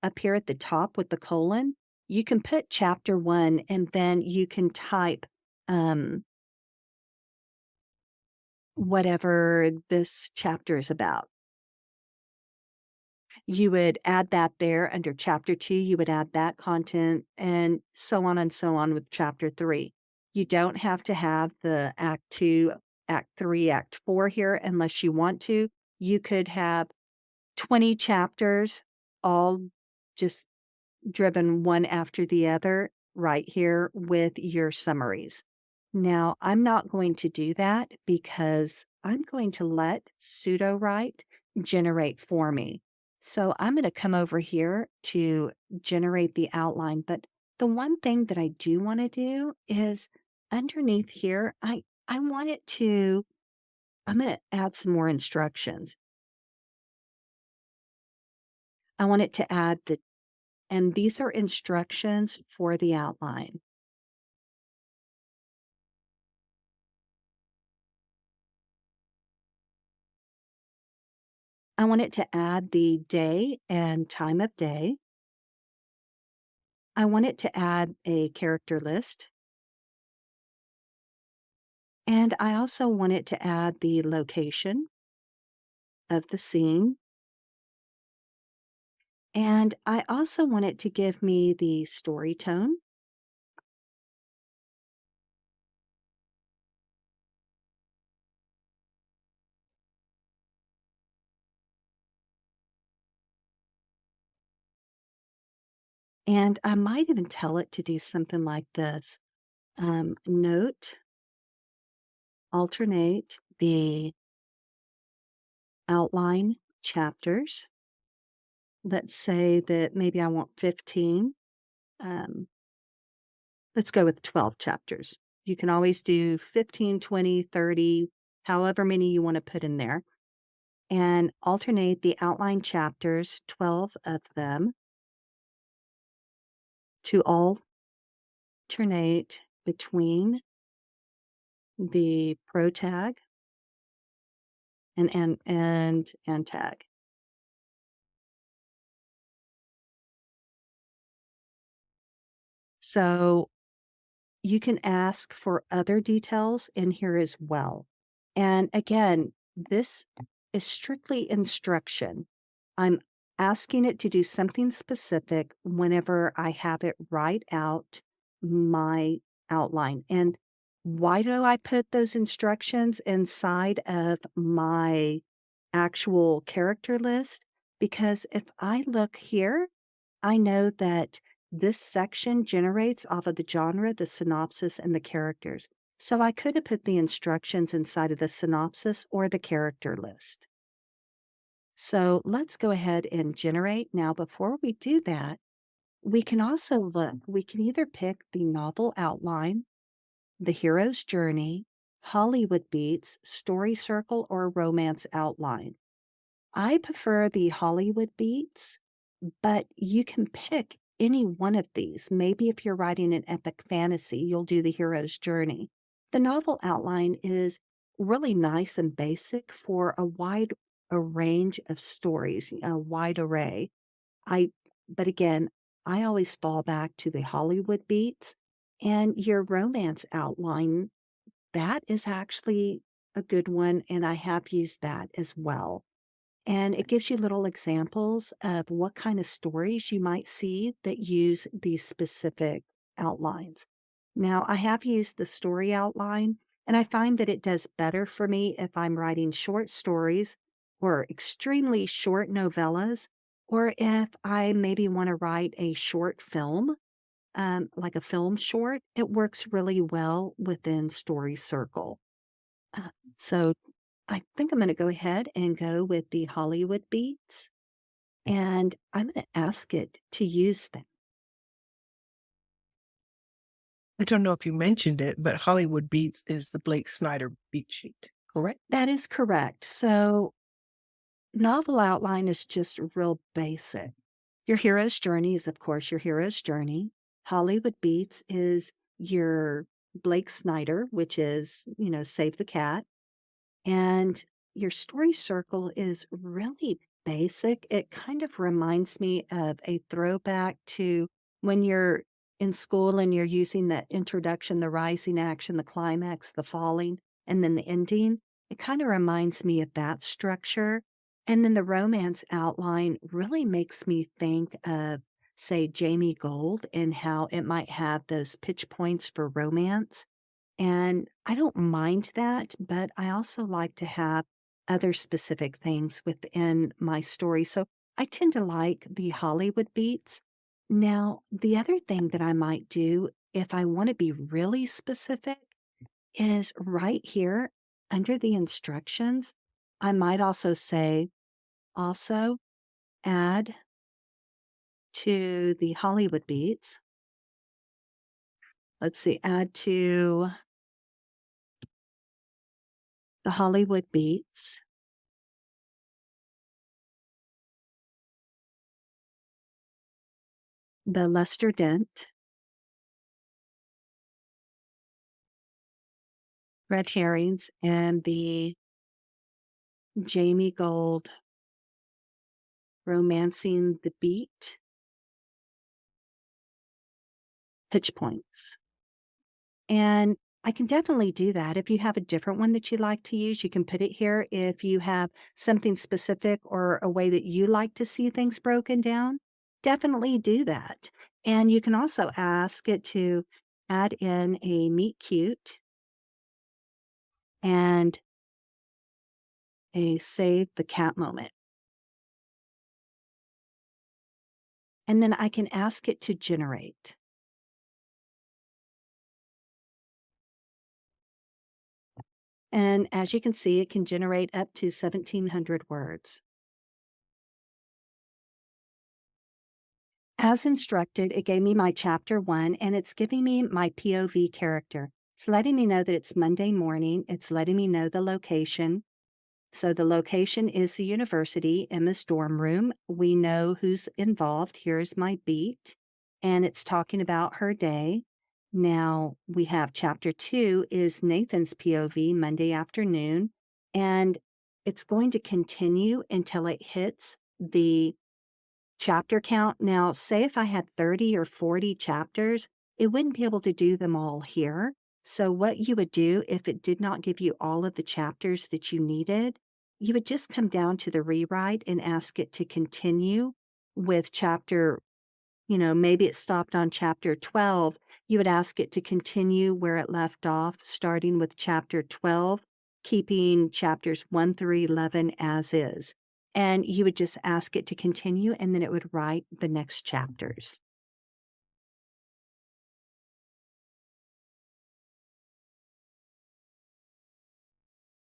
up here at the top with the colon, you can put Chapter 1 and then you can type whatever this chapter is about. You would add that there under Chapter 2, you would add that content, and so on with Chapter 3. You don't have to have the Act 2, Act 3, Act 4 here unless you want to. You could have 20 chapters, all just driven one after the other right here with your summaries. Now, I'm not going to do that because I'm going to let SudoWrite generate for me. So I'm going to come over here to generate the outline. But the one thing that I do want to do is underneath here, I want it to, I'm going to add some more instructions. I want it to add and these are instructions for the outline. I want it to add the day and time of day. I want it to add a character list. And I also want it to add the location of the scene. And I also want it to give me the story tone. And I might even tell it to do something like this. Note, alternate the outline chapters. Let's say that maybe I want 15. Um, let's go with 12 chapters. You can always do 15, 20, 30, however many you want to put in there. And alternate the outline chapters, 12 of them, to alternate between the pro tag and tag. So you can ask for other details in here as well. And again, this is strictly instruction. I'm asking it to do something specific whenever I have it write out my outline. And why do I put those instructions inside of my actual character list? Because if I look here, I know that this section generates off of the genre, the synopsis, and the characters. So I could have put the instructions inside of the synopsis or the character list. So let's go ahead and generate. Now, before we do that, we can also look. We can either pick the novel outline, the hero's journey, Hollywood beats, story circle, or romance outline. I prefer the Hollywood beats, but you can pick any one of these. Maybe if you're writing an epic fantasy, you'll do the hero's journey. The novel outline is really nice and basic for a range of stories, a wide array. I but again, I always fall back to the Hollywood beats and your romance outline. That is actually a good one, and I have used that as well. And it gives you little examples of what kind of stories you might see that use these specific outlines. Now, I have used the story outline, and I find that it does better for me if I'm writing short stories or extremely short novellas, or if I maybe want to write a short film, like a film short. It works really well within Story Circle. Uh, so I think I'm gonna go ahead and go with the Hollywood beats, and I'm gonna ask it to use them. I don't know if you mentioned it, but Hollywood Beats is the Blake Snyder beat sheet, correct? That is correct. So, novel outline is just real basic. Your hero's journey is, of course, your hero's journey. Hollywood beats is your Blake Snyder, which is, Save the Cat. And your story circle is really basic. It kind of reminds me of a throwback to when you're in school and you're using the introduction, the rising action, the climax, the falling, and then the ending. It kind of reminds me of that structure. And then the romance outline really makes me think of, say, Jamie Gold and how it might have those pitch points for romance. And I don't mind that, but I also like to have other specific things within my story. So I tend to like the Hollywood beats. Now, the other thing that I might do if I want to be really specific is right here under the instructions. I might also say, also add to the Hollywood beats. Let's see, add to the Hollywood beats the Lester Dent, red herrings, and the Jamie Gold romancing the beat pitch points. And I can definitely do that. If you have a different one that you'd like to use, you can put it here. If you have something specific or a way that you like to see things broken down, definitely do that. And you can also ask it to add in a meet cute and a save the cat moment. And then I can ask it to generate. And as you can see, it can generate up to 1,700 words. As instructed, it gave me my chapter 1, and it's giving me my POV character. It's letting me know that it's Monday morning. It's letting me know the location. So the location is the university, Emma's dorm room. We know who's involved. Here's my beat, and it's talking about her day. Now we have chapter 2 is Nathan's POV, Monday afternoon, and it's going to continue until it hits the chapter count. Now, say if I had 30 or 40 chapters, it wouldn't be able to do them all here. So, what you would do if it did not give you all of the chapters that you needed, you would just come down to the rewrite and ask it to continue with chapter, maybe it stopped on chapter 12. You would ask it to continue where it left off, starting with chapter 12, keeping chapters 1 through 11 as is. And you would just ask it to continue, and then it would write the next chapters.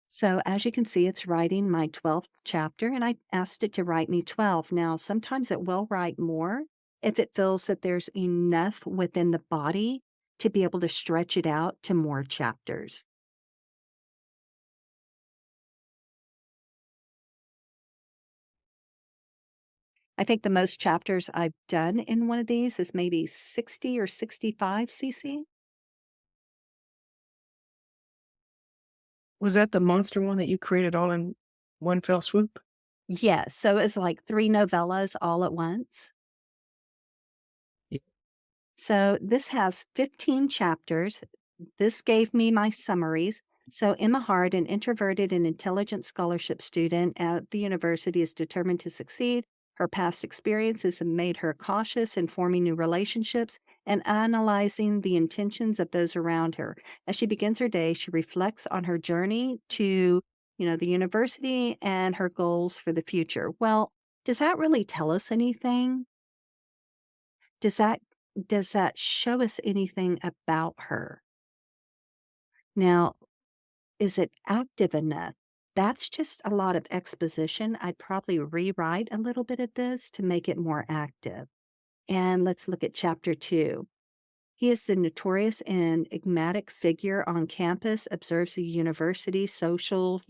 So as you can see, it's writing my 12th chapter, and I asked it to write me 12. Now, sometimes it will write more if it feels that there's enough within the body to be able to stretch it out to more chapters. I think the most chapters I've done in one of these is maybe 60 or 65 cc. Was that the monster one that you created all in one fell swoop? Yes, so it's like 3 novellas all at once. Yeah. So this has 15 chapters. This gave me my summaries. So Emma Hart, an introverted and intelligent scholarship student at the university, is determined to succeed. Her past experiences have made her cautious in forming new relationships and analyzing the intentions of those around her. As she begins her day, she reflects on her journey to, the university and her goals for the future. Well, does that really tell us anything? Does that does that show us anything about her? Now, is it active enough? That's just a lot of exposition. I'd probably rewrite a little bit of this to make it more active. And let's look at chapter 2. He is the notorious and enigmatic figure on campus, observes the university social,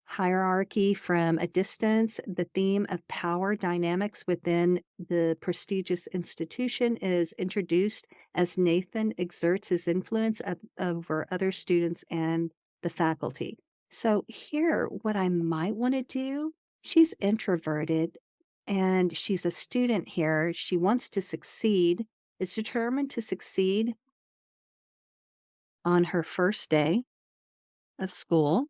hierarchy from a distance. The theme of power dynamics within the prestigious institution is introduced as Nathan exerts his influence over other students and the faculty. So, here, what I might want to do, she's introverted and she's a student here. She wants to succeed, is determined to succeed on her first day of school.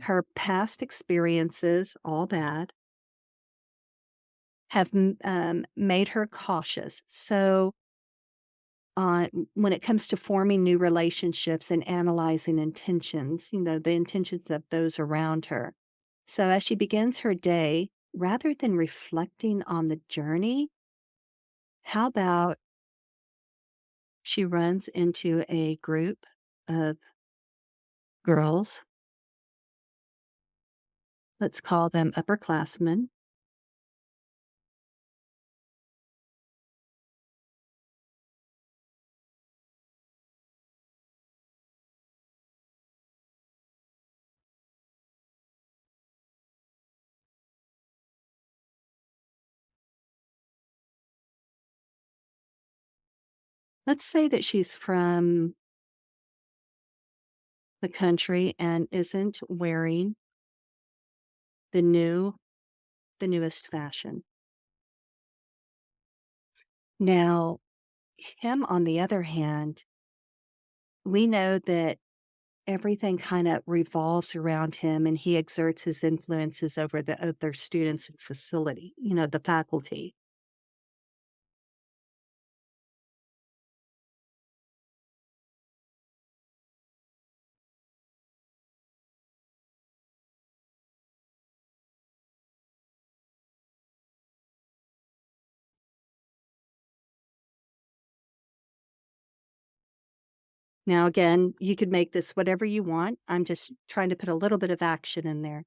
Her past experiences, all bad, have made her cautious. So, when it comes to forming new relationships and analyzing intentions, the intentions of those around her. So, as she begins her day, rather than reflecting on the journey, how about she runs into a group of girls, let's call them upperclassmen. Let's say that she's from the country and isn't wearing the the newest fashion. Now, him, on the other hand, we know that everything kind of revolves around him and he exerts his influences over the other students and facility, the faculty. Now, again, you could make this whatever you want. I'm just trying to put a little bit of action in there.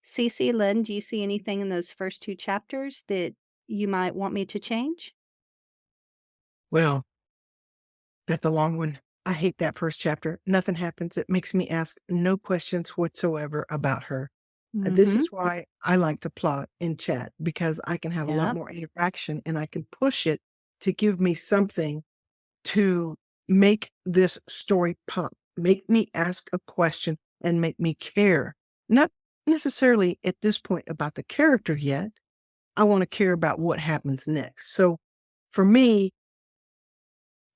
Cece, Lynn, do you see anything in those first 2 chapters that you might want me to change? Well, that's a long one. I hate that first chapter. Nothing happens. It makes me ask no questions whatsoever about her. This Mhm. is why I like to plot in chat because I can have a lot Yep. more interaction and I can push it to give me something to make this story pop, make me ask a question and make me care. Not necessarily at this point about the character yet. I want to care about what happens next. So for me,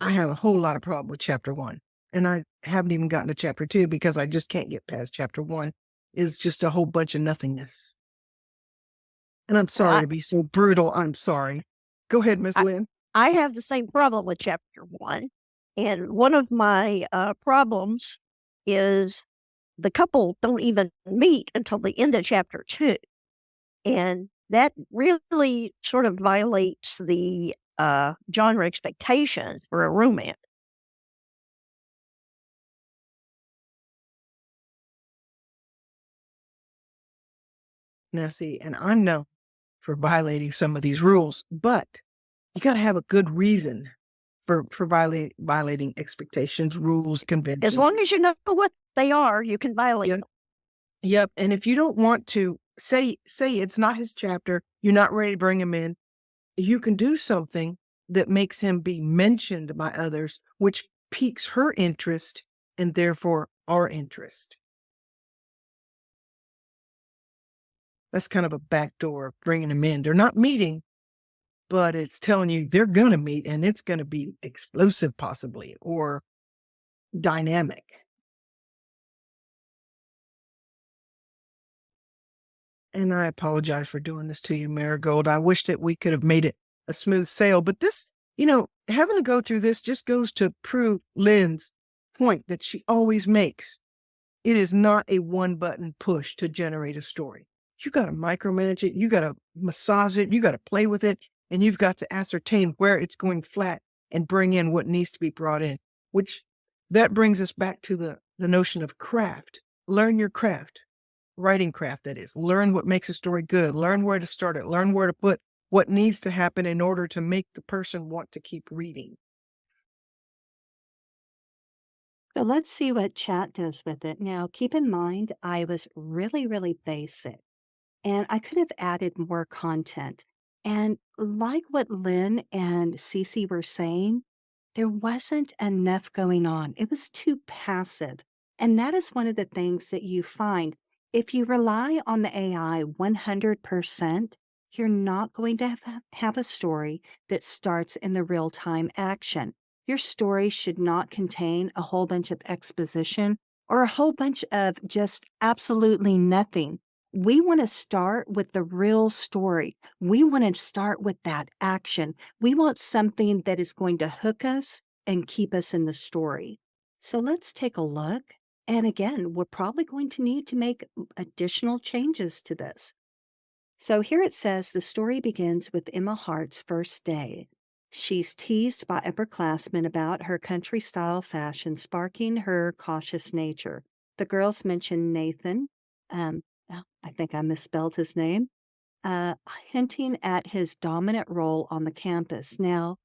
I have a whole lot of problem with chapter 1. and I haven't even gotten to chapter 2 because I just can't get past chapter 1, is just a whole bunch of nothingness. And I'm sorry I, to be so brutal. I'm sorry. Go ahead, Miss I, Lynn. I have the same problem with chapter 1. And one of my problems is the couple don't even meet until the end of chapter 2. And that really sort of violates the genre expectations for a romance. Now, see, and I'm known for violating some of these rules, but you got to have a good reason for violating expectations, rules, As conventions. long as you know what they are, you can violate Yep. them. Yep. And if you don't want to say it's not his chapter, you're not ready to bring him in, you can do something that makes him be mentioned by others, which piques her interest and therefore our interest. That's kind of a backdoor of bringing them in. They're not meeting, but it's telling you they're going to meet and it's going to be explosive, possibly, or dynamic. And I apologize for doing this to you, Mira Gold. I wish that we could have made it a smooth sail, but this, having to go through this just goes to prove Lynn's point that she always makes. It is not a one button push to generate a story. You got to micromanage it. You got to massage it. You got to play with it. And you've got to ascertain where it's going flat and bring in what needs to be brought in, which that brings us back to the notion of craft. Learn your craft, writing craft, that is. Learn what makes a story good. Learn where to start it. Learn where to put what needs to happen in order to make the person want to keep reading. So let's see what chat does with it. Now, keep in mind, I was really, really basic and I could have added more content. And like what Lynn and Cece were saying, there wasn't enough going on. It was too passive. And that is one of the things that you find. If you rely on the AI 100%, you're not going to have a story that starts in the real time action. Your story should not contain a whole bunch of exposition or a whole bunch of just absolutely nothing. We want to start with the real story. We want to start with that action. We want something that is going to hook us and keep us in the story. So let's take a look. And again, we're probably going to need to make additional changes to this. So here it says the story begins with Emma Hart's first day. She's teased by upperclassmen about her country style fashion, sparking her cautious nature. The girls mention Nathan. I think I misspelled his name, hinting at his dominant role on the campus. Now,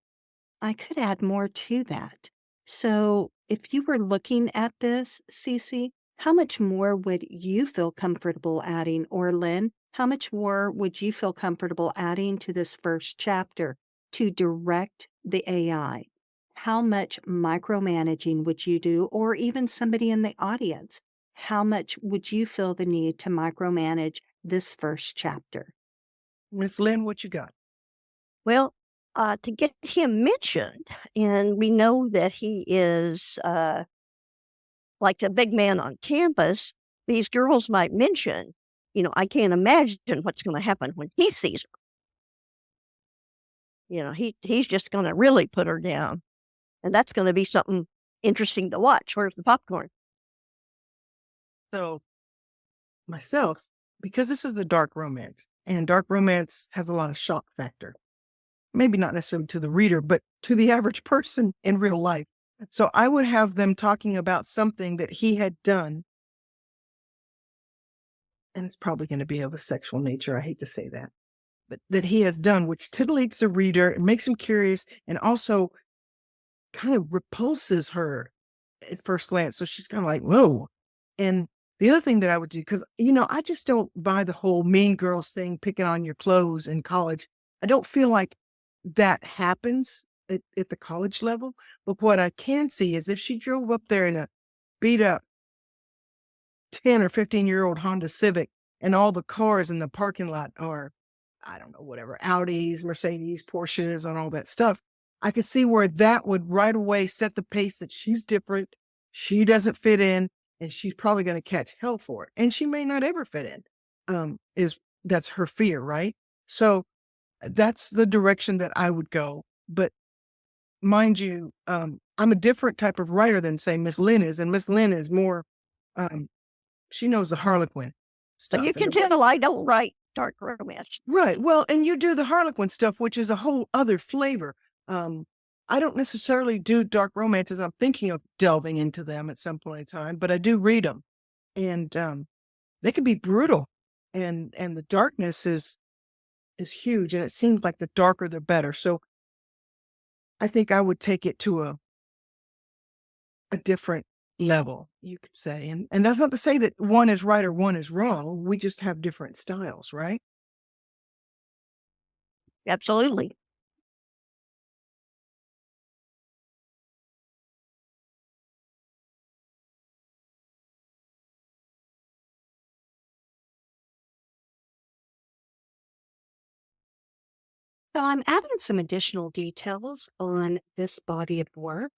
I could add more to that. So, if you were looking at this, Cece, how much more would you feel comfortable adding? Or Lynn, how much more would you feel comfortable adding to this first chapter to direct the AI? How much micromanaging would you do? Or even somebody in the audience, how much would you feel the need to micromanage this first chapter? Miss Lynn, what you got? Well, to get him mentioned, and we know that he is like the big man on campus, these girls might mention, I can't imagine what's going to happen when he sees her. He's just going to really put her down. And that's going to be something interesting to watch. Where's the popcorn? So, myself, because this is the dark romance, and dark romance has a lot of shock factor. Maybe not necessarily to the reader, but to the average person in real life. So I would have them talking about something that he had done, and it's probably going to be of a sexual nature. I hate to say that, but that he has done, which titillates the reader and makes him curious, and also kind of repulses her at first glance. So she's kind of like, whoa. And the other thing that I would do, because, I just don't buy the whole mean girls thing, picking on your clothes in college. I don't feel like that happens at the college level. But what I can see is if she drove up there in a beat up 10 or 15-year-old Honda Civic and all the cars in the parking lot are, I don't know, whatever, Audis, Mercedes, Porsches, and all that stuff, I could see where that would right away set the pace that she's different. she doesn't fit in and she's probably going to catch hell for it. And she may not ever fit in. That's her fear, right? So that's the direction that I would go. But mind you, I'm a different type of writer than say Miss Lynn is, and Miss Lynn is more, um, she knows the Harlequin So stuff you and can tell I don't write dark romance. right. Well, and you do the Harlequin stuff, which is a whole other flavor. Um, I don't necessarily do dark romances. I'm thinking of delving into them at some point in time, but I do read them, and they can be brutal, and the darkness is huge, and it seems like the darker the better. So I think I would take it to a different level, you could say, and that's not to say that one is right or one is wrong. We just have different styles, right? Absolutely. So I'm adding some additional details on this body of work.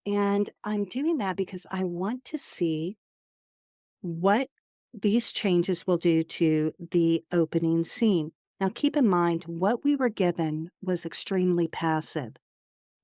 And I'm doing that because I want to see what these changes will do to the opening scene. Now, keep in mind, what we were given was extremely passive.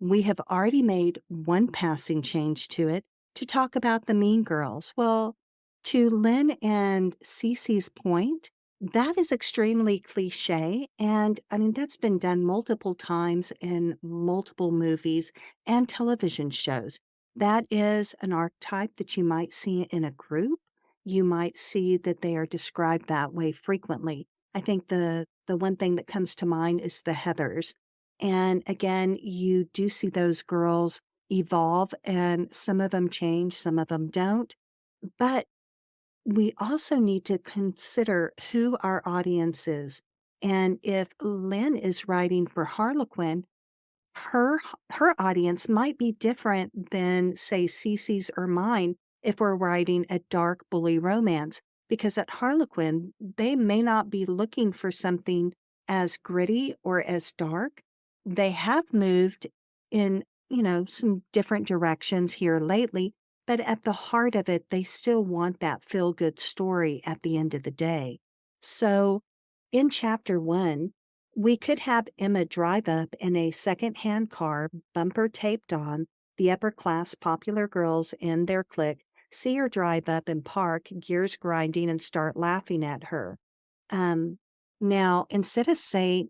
We have already made one passing change to it to talk about the mean girls. Well, to Lynn and Cece's point, that is extremely cliche. And I mean, that's been done multiple times in multiple movies and television shows. That is an archetype that you might see in a group. You might see that they are described that way frequently. I think the one thing that comes to mind is the Heathers, and again, you do see those girls evolve, and some of them change, some of them don't. But we also need to consider who our audience is. And if Lynn is writing for Harlequin, her audience might be different than, say, Cece's or mine if we're writing a dark bully romance, because at Harlequin, they may not be looking for something as gritty or as dark. They have moved in, some different directions here lately, but at the heart of it, they still want that feel-good story at the end of the day. So in chapter 1, we could have Emma drive up in a secondhand car, bumper taped on. The upper class popular girls in their clique see her drive up and park, gears grinding, and start laughing at her. Um, now, instead of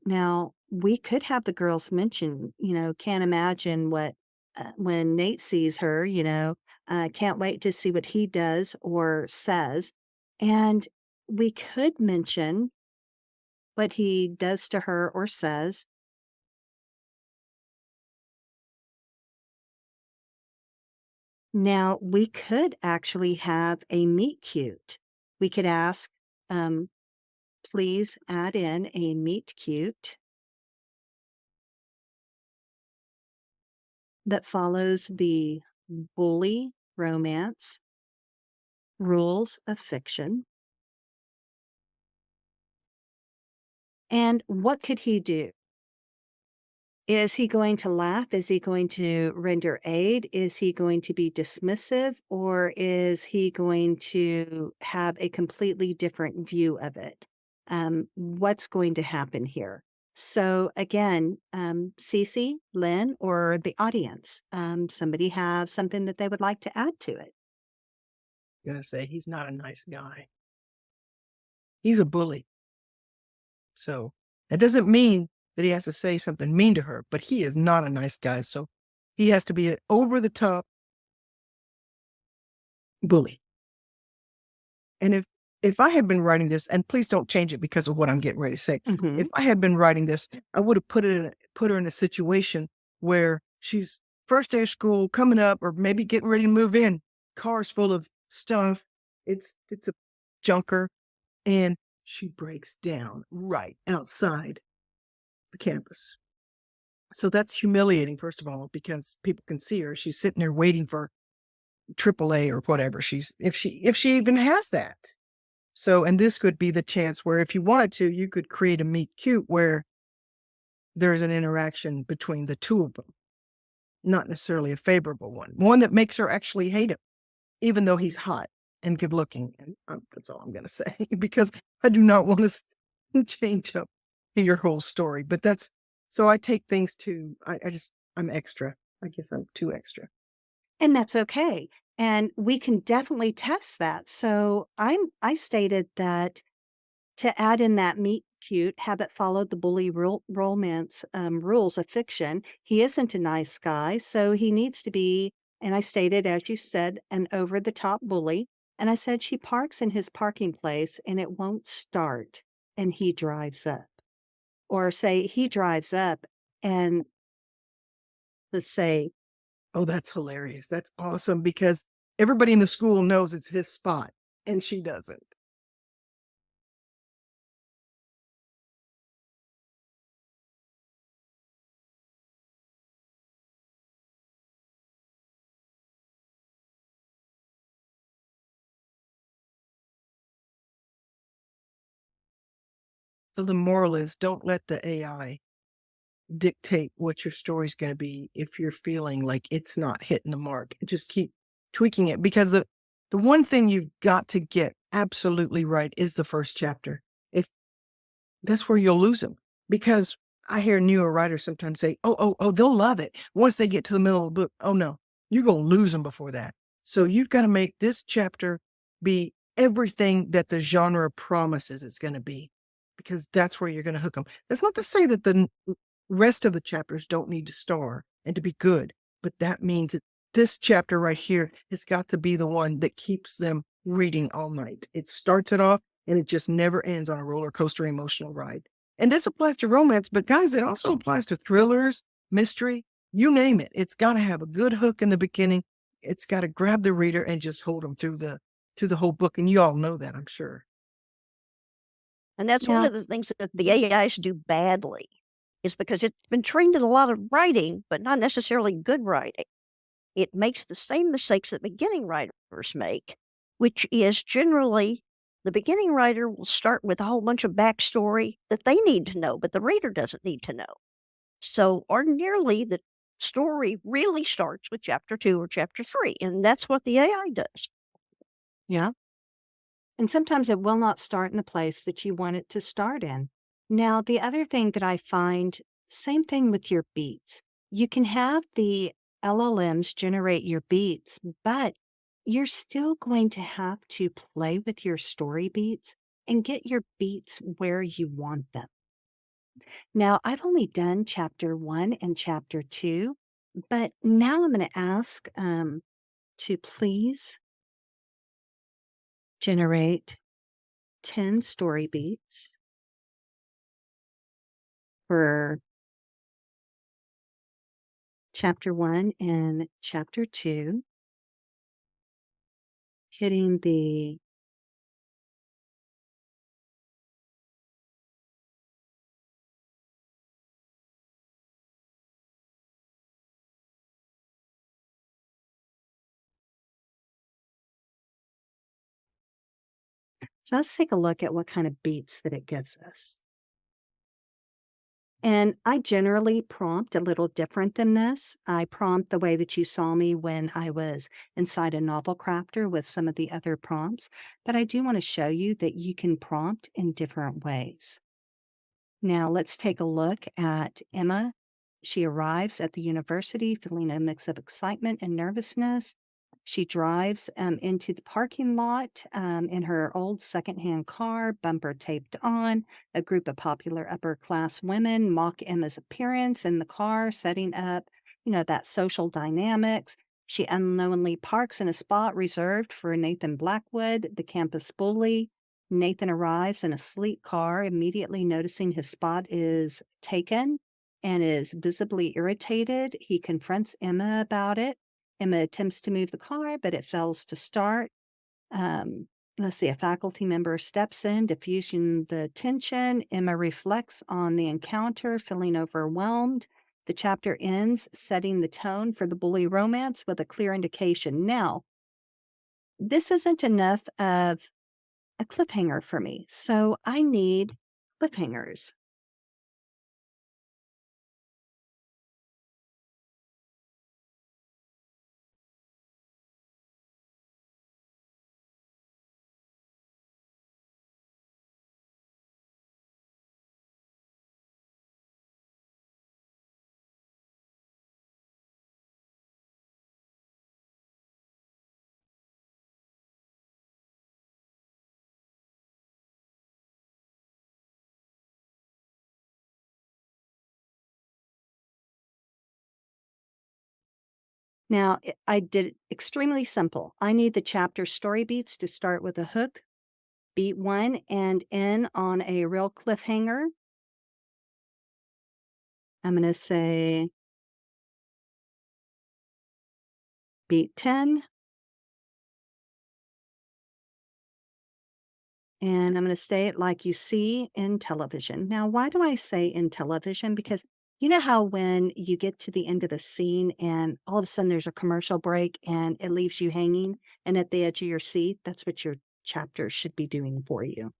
now we could have the girls mention, can't imagine what when Nate sees her, can't wait to see what he does or says. And we could mention what he does to her or says. Now, we could actually have a meet cute. We could ask, um, please add in a meet cute that follows the bully romance rules of fiction. And what could he do? Is he going to laugh? Is he going to render aid? Is he going to be dismissive? Or is he going to have a completely different view of it? What's going to happen here? So again, Cece, Lynn, or the audience, somebody have something that they would like to add to it. Gonna say he's not a nice guy. He's a bully. So that doesn't mean that he has to say something mean to her, but he is not a nice guy. So he has to be an over the top bully. And if I had been writing this, and please don't change it because of what I'm getting ready to say. Mhm. If I had been writing this, I would have put her in a situation where she's first day of school coming up, or maybe getting ready to move in. Car's full of stuff. It's a junker, and she breaks down right outside the campus. So that's humiliating, first of all, because people can see her. She's sitting there waiting for AAA or whatever if she even has that. So, and this could be the chance where if you wanted to, you could create a meet cute where there's an interaction between the two of them, not necessarily a favorable one that makes her actually hate him. even though he's hot and good looking. And that's all I'm going to say because I do not want to change up your whole story. But that's so I take things to, I'm extra. I guess I'm too extra. And that's okay. And we can definitely test that. So I stated that to add in that meet cute, have it follow the bully romance rules of fiction. He isn't a nice guy, so he needs to be, and I stated, as you said, an over the top bully. And I said, she parks in his parking place and it won't start. And he drives up. Or say he drives up and let's say, Oh, that's hilarious. That's awesome because everybody in the school knows it's his spot and she doesn't. So the moral is don't let the AI dictate what your story's going to be if you're feeling like it's not hitting the mark. Just keep tweaking it because the one thing you've got to get absolutely right is the first chapter. If that's where you'll lose them because I hear newer writers sometimes say, "Oh, they'll love it once they get to the middle of the book." Oh no, you're going to lose them before that. So you've got to make this chapter be everything that the genre promises it's going to be because that's where you're going to hook them. That's not to say that the rest of the chapters don't need to star and to be good, but that means that this chapter right here has got to be the one that keeps them reading all night. It starts it off and it just never ends on a roller coaster emotional ride. And this applies to romance, but guys, it also applies to thrillers, mystery, you name it. It's got to have a good hook in the beginning. It's got to grab the reader and just hold them through the whole book. And you all know that, I'm sure. And that's one yeah, of the things that the AIs do badly is because it's been trained in a lot of writing, but not necessarily good writing. It makes the same mistakes that beginning writers make, which is generally the beginning writer will start with a whole bunch of backstory that they need to know, but the reader doesn't need to know. So ordinarily, the story really starts with chapter 2 or chapter 3, and that's what the AI does. yeah. And sometimes it will not start in the place that you want it to start in. Now, the other thing that I find, same thing with your beats. You can have the LLMs generate your beats, but you're still going to have to play with your story beats and get your beats where you want them. Now, I've only done chapter 1 and chapter 2, but now I'm going to ask to please generate 10 story beats for chapter 1 and chapter 2, hitting the so let's take a look at what kind of beats that it gives us. And I generally prompt a little different than this. I prompt the way that you saw me when I was inside a novel crafter with some of the other prompts, but I do want to show you that you can prompt in different ways. Now, let's take a look at Emma. She arrives at the university feeling a mix of excitement and nervousness. She drives into the parking lot in her old secondhand car, bumper taped on. A group of popular upper class women mock Emma's appearance in the car, setting up, that social dynamics. She unknowingly parks in a spot reserved for Nathan Blackwood, the campus bully. Nathan arrives in a sleek car, immediately noticing his spot is taken and is visibly irritated. He confronts Emma about it. Emma attempts to move the car, but it fails to start. Let's see, a faculty member steps in, diffusing the tension. Emma reflects on the encounter, feeling overwhelmed. The chapter ends, setting the tone for the bully romance with a clear indication. Now, this isn't enough of a cliffhanger for me. So I need cliffhangers. Now, I did it extremely simple. I need the chapter story beats to start with a hook, beat 1, and end on a real cliffhanger. I'm gonna say beat 10. And I'm going to say it like you see in television. Now, why do I say in television? Because you know how when you get to the end of the scene and all of a sudden there's a commercial break and it leaves you hanging and at the edge of your seat? That's what your chapter should be doing for you.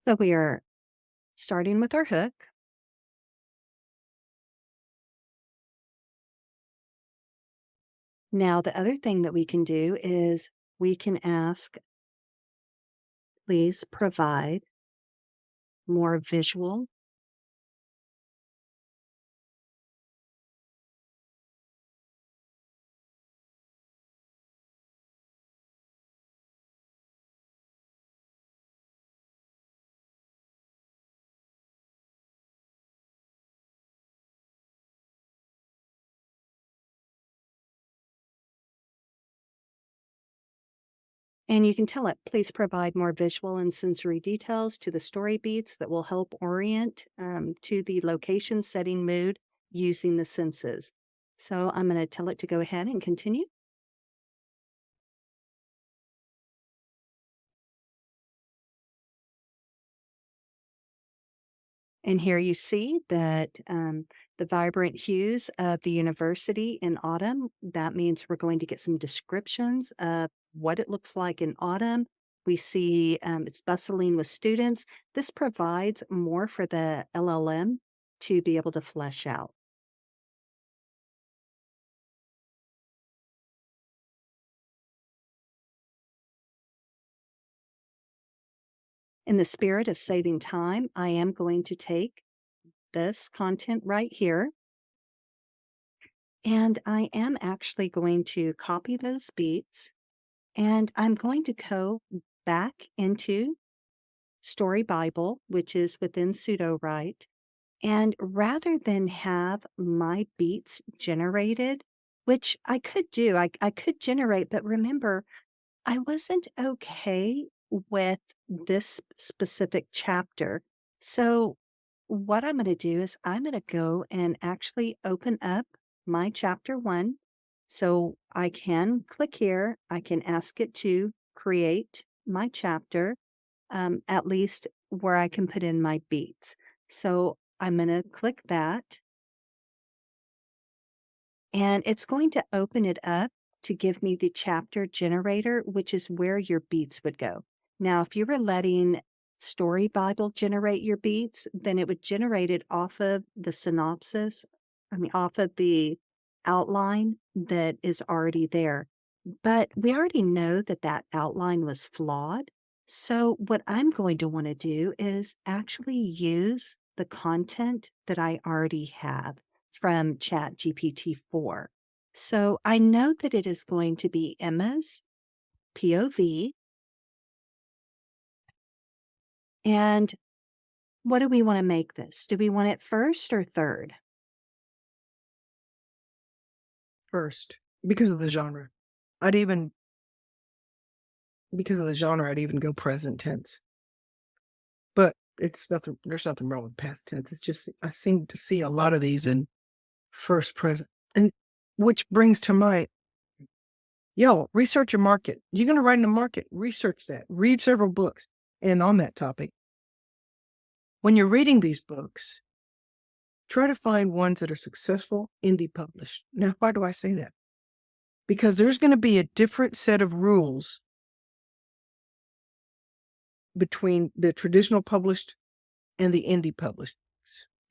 So we are starting with our hook. Now, the other thing that we can do is we can ask, please provide more visual. And you can tell it, please provide more visual and sensory details to the story beats that will help orient to the location, setting, mood using the senses. So I'm going to tell it to go ahead and continue. And here you see that the vibrant hues of the university in autumn, that means we're going to get some descriptions of what it looks like in autumn. We see it's bustling with students. This provides more for the LLM to be able to flesh out. In the spirit of saving time, I am going to take this content right here, and I am actually going to copy those beats, and I'm going to go back into Story Bible, which is within SudoWrite, and rather than have my beats generated, which I could do, I could generate, but remember, I wasn't okay with this specific chapter. So what I'm gonna do is I'm gonna go and actually open up my chapter 1. So I can click here, I can ask it to create my chapter, at least where I can put in my beats. So I'm gonna click that. And it's going to open it up to give me the chapter generator, which is where your beats would go. Now, if you were letting Story Bible generate your beats, then it would generate it off of the synopsis, off of the outline that is already there. But we already know that that outline was flawed. So what I'm going to want to do is actually use the content that I already have from ChatGPT 4. So I know that it is going to be Emma's POV. And what do we want to make this? Do we want it first or third? First, because of the genre. I'd even because of the genre, I'd even go present tense. But there's nothing wrong with past tense. It's just I seem to see a lot of these in first present. And which brings to mind, research your market. You're gonna write in the market, research that. Read several books. And on that topic, when you're reading these books, try to find ones that are successful, indie published. Now, why do I say that? Because there's going to be a different set of rules between the traditional published and the indie published.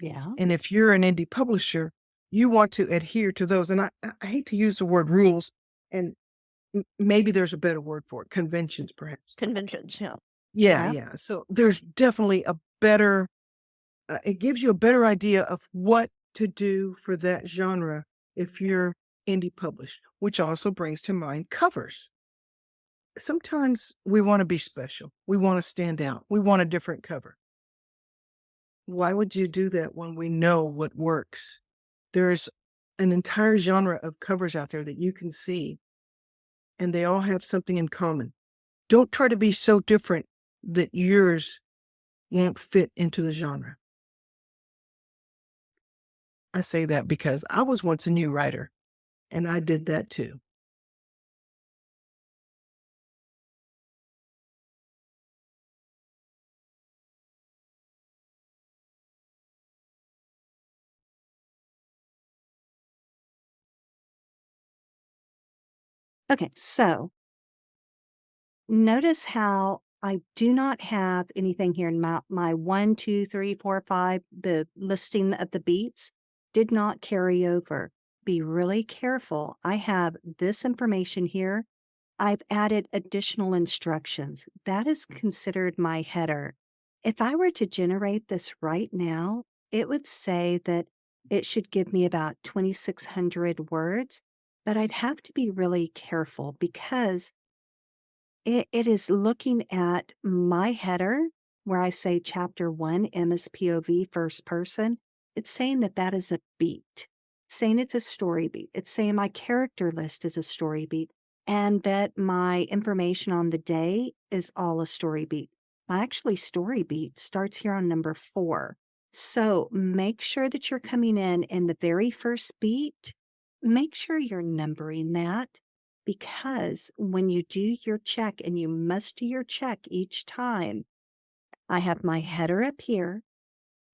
Yeah. And if you're an indie publisher, you want to adhere to those. And I hate to use the word rules, and maybe there's a better word for it, conventions, perhaps. Conventions, yeah. Yeah, Yep. yeah. So there's definitely a better, it gives you a better idea of what to do for that genre if you're indie published, which also brings to mind covers. Sometimes we want to be special. We want to stand out. We want a different cover. Why would you do that when we know what works? There's an entire genre of covers out there that you can see, and they all have something in common. Don't try to be so different that yours won't fit into the genre. I say that because I was once a new writer, and I did that too. Okay, so notice how I do not have anything here in my 1, 2, 3, 4, 5, the listing of the beats did not carry over. Be really careful. I have this information here. I've added additional instructions. That is considered my header. If I were to generate this right now, it would say that it should give me about 2,600 words, but I'd have to be really careful because it is looking at my header where I say chapter 1, M is POV, first person. It's saying that that is a beat, saying it's a story beat. It's saying my character list is a story beat and that my information on the day is all a story beat. My actually story beat starts here on number 4. So make sure that you're coming in the very first beat. Make sure you're numbering that because when you do your check, and you must do your check each time, I have my header up here.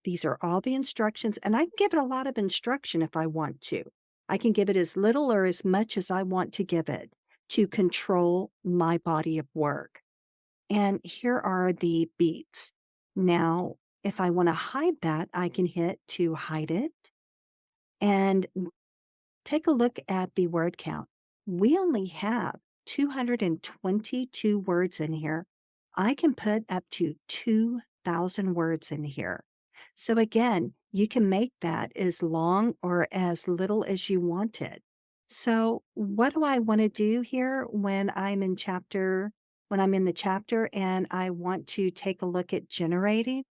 These are all the instructions, and I can give it a lot of instruction if I want to. I can give it as little or as much as I want to give it to control my body of work. And here are the beats. Now, if I want to hide that, I can hit to hide it. And take a look at the word count. We only have 222 words in here. I can put up to 2,000 words in here. So again, you can make that as long or as little as you want it. So what do I want to do here when I'm in the chapter and I want to take a look at generating?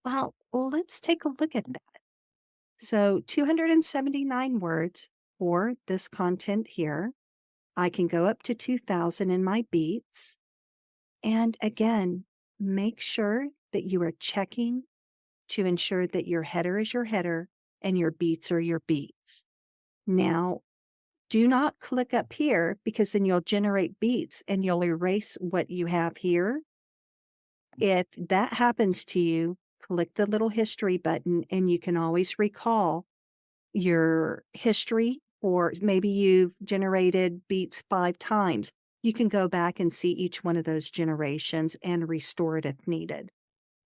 Well, let's take a look at that. So 279 words for this content here. I can go up to 2,000 in my beats. And again, make sure that you are checking to ensure that your header is your header and your beats are your beats. Now, do not click up here because then you'll generate beats and you'll erase what you have here. If that happens to you, click the little history button and you can always recall your history, or maybe you've generated beats 5 times. You can go back and see each one of those generations and restore it if needed.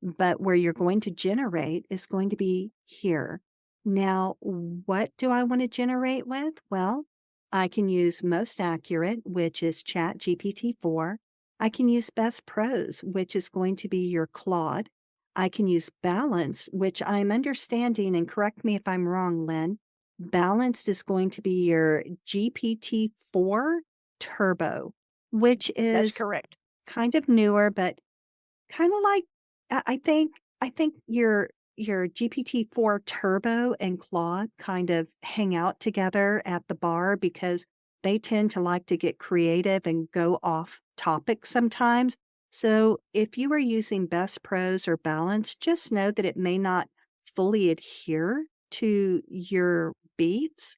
But where you're going to generate is going to be here. Now, what do I want to generate with? Well, I can use most accurate, which is ChatGPT 4. I can use best prose, which is going to be your Claude. I can use balance, which I'm understanding, and correct me if I'm wrong, Lynn. Balanced is going to be your GPT-4 Turbo, which That's is correct. kind of newer, but kind of like I think your GPT-4 Turbo and Claude kind of hang out together at the bar because they tend to like to get creative and go off topic sometimes. So if you are using Best Prose or Balance, just know that it may not fully adhere to your beats.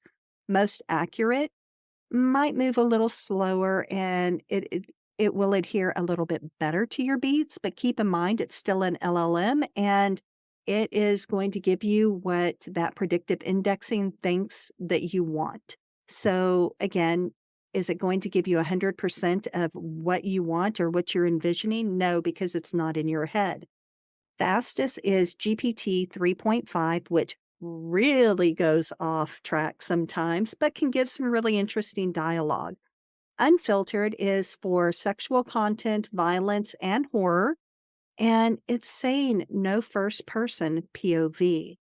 Most accurate might move a little slower and it will adhere a little bit better to your beats, but keep in mind it's still an LLM and it is going to give you what that predictive indexing thinks that you want. So again, is it going to give you 100% of what you want or what you're envisioning? No, because it's not in your head. Fastest is GPT 3.5, which really goes off track sometimes, but can give some really interesting dialogue. Unfiltered is for sexual content, violence, and horror, and it's saying no first person POV.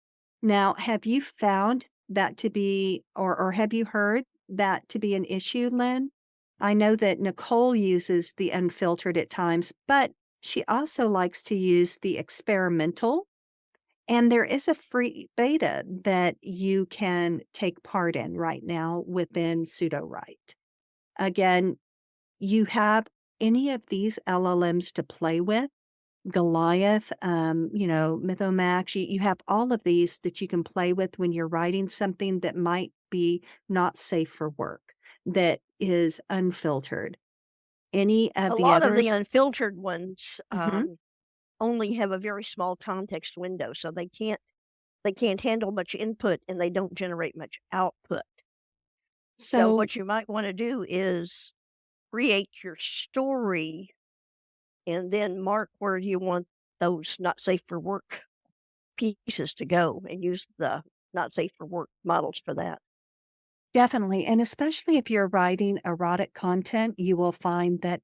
Now, have you found that to be, or have you heard that to be an issue, Lynn? I know that Nicole uses the unfiltered at times, but she also likes to use the experimental. And there is a free beta that you can take part in right now within SudoWrite. Again, you have any of these LLMs to play with. Goliath, Mythomax, you have all of these that you can play with when you're writing something that might be not safe for work, that is unfiltered. Any of A the lot of the others. unfiltered ones Mhm. only have a very small context window, so they can't handle much input and they don't generate much output. So So what you might want to do is create your story and then mark where you want those not safe for work pieces to go and use the not safe for work models for that. definitely, and especially if you're writing erotic content, you will find that,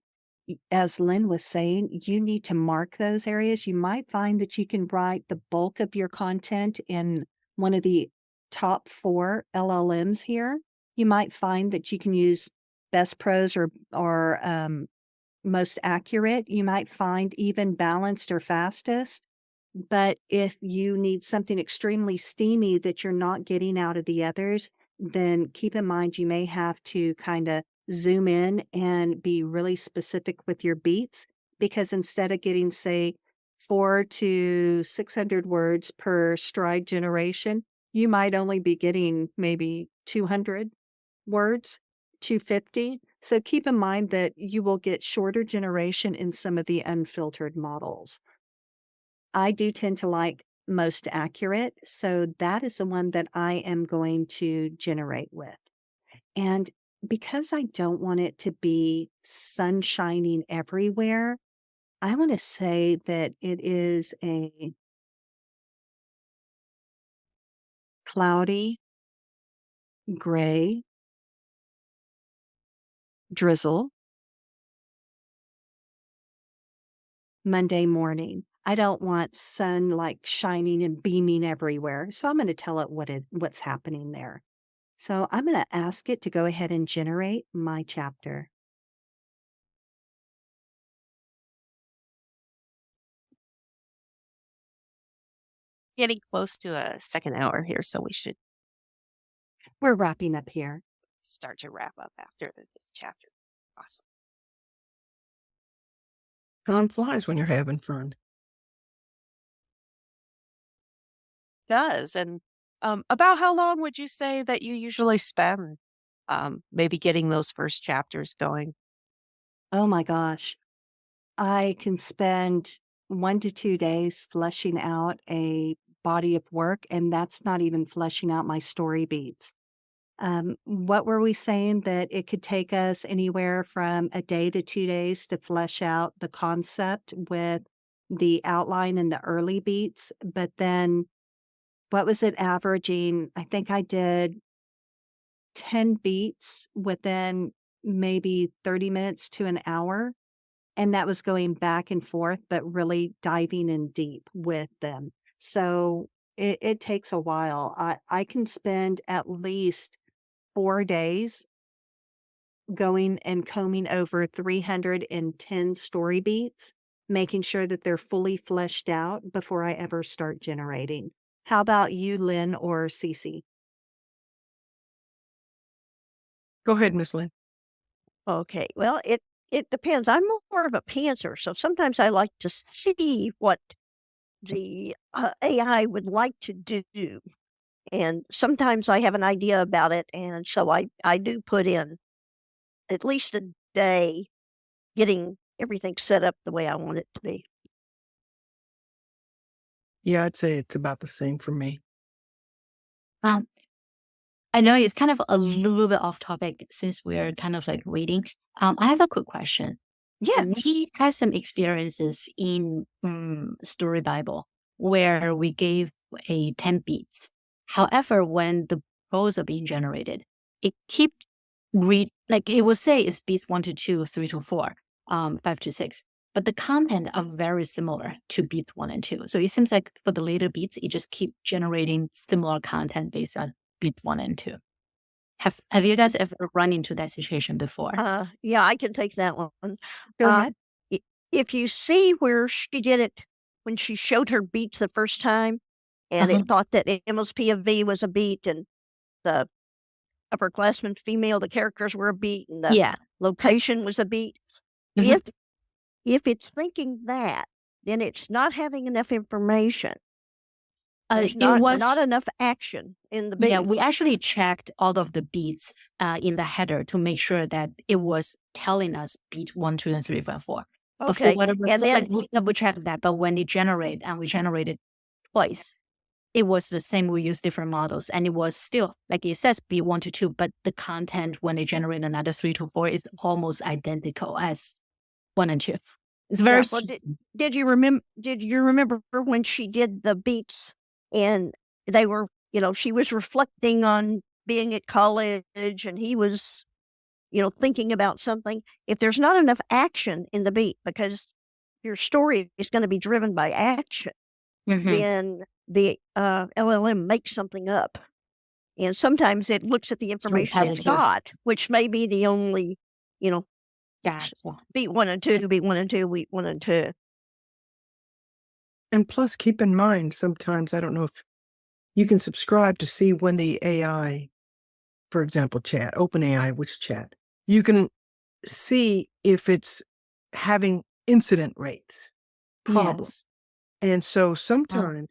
as Lynn was saying, you need to mark those areas. You might find that you can write the bulk of your content in one of the top 4 LLMs here. You might find that you can use Best Prose or Most Accurate. You might find even Balanced or Fastest. But if you need something extremely steamy that you're not getting out of the others, then keep in mind you may have to kinda zoom in and be really specific with your beats, because instead of getting, say, 4 to 600 words per stride generation, you might only be getting maybe 200 words, 250. So keep in mind that you will get shorter generation in some of the unfiltered models. I do tend to like Most Accurate, so that is the one that I am going to generate with. And because I don't want it to be sun shining everywhere, I want to say that it is a cloudy, gray, drizzle Monday morning. I don't want sun like shining and beaming everywhere. So I'm going to tell it what's happening there. So I'm going to ask it to go ahead and generate my chapter. Getting close to a second hour here, so we should We're wrapping up here. start to wrap up after this chapter. Awesome. Time flies when you're having fun. Does, and, about how long would you say that you usually spend, maybe getting those first chapters going? Oh my gosh. I can spend 1 to 2 days fleshing out a body of work, and that's not even fleshing out my story beats. What were we saying that it could take us anywhere from a day to 2 days to flesh out the concept with the outline and the early beats, but then what was it averaging? I think I did 10 beats within maybe 30 minutes to an hour. And that was going back and forth, but really diving in deep with them. So it takes a while. I can spend at least 4 days going and combing over 310 story beats, making sure that they're fully fleshed out before I ever start generating. How about you, Lynn or Cece? Go ahead, Miss Lynn. Okay, well, it depends. I'm more of a pantser, so sometimes I like to see what the AI would like to do, and sometimes I have an idea about it, and so I do put in at least a day getting everything set up the way I want it to be. Yeah, I'd say it's about the same for me. Um, I know it's kind of a little bit off topic since we're kind of like waiting. I have a quick question. Yes. We had some experiences in Story Bible where we gave a 10 beats. However, when the prose are being generated, it keep read like it will say it's beats 1 to 2, 3 to 4, 5 to 6. But the content are very similar to beats 1 and 2. So it seems like for the later beats, it just keep generating similar content based on beat 1 and 2. Have you guys ever run into that situation before? Yeah, I can take that one. Go Uh, ahead. i- if you see where she did it when she showed her beats the first time, and Uh-huh. it thought that Emma's POV was a beat, and the upperclassmen female, the characters were a beat, and the Yeah. location was a beat. Mhm. If it's thinking that, then it's not having enough information. There's It not was enough action in the Yeah, beat. we actually checked all of the beats in the header to make sure that it was telling us beat 1, 2, and 3, 4, and 4. But for Okay, whatever and reason, then we double checked that. But when it generate and we generated twice, it was the same. We used different models, and it was still like it says beat 1 to 2, but the content when they generate another 3 to 4 is almost identical as 1 and 2. It's very yeah. Well, did you remember? Did you remember when she did the beats, and they were, she was reflecting on being at college, and he was, thinking about something. If there's not enough action in the beat, because your story is going to be driven by action, Mhm. then the LLM makes something up. And sometimes it looks at the It's information it's repetitive. got, which may be the only, you know, Gotcha. beat 1 and 2, beat 1 and 2, beat 1 and 2. And plus, keep in mind, sometimes, I don't know if you can subscribe to see when the AI, for example, chat, OpenAI, which chat, you can see if it's having incident rates, problem. Yes. And so Oh, sometimes,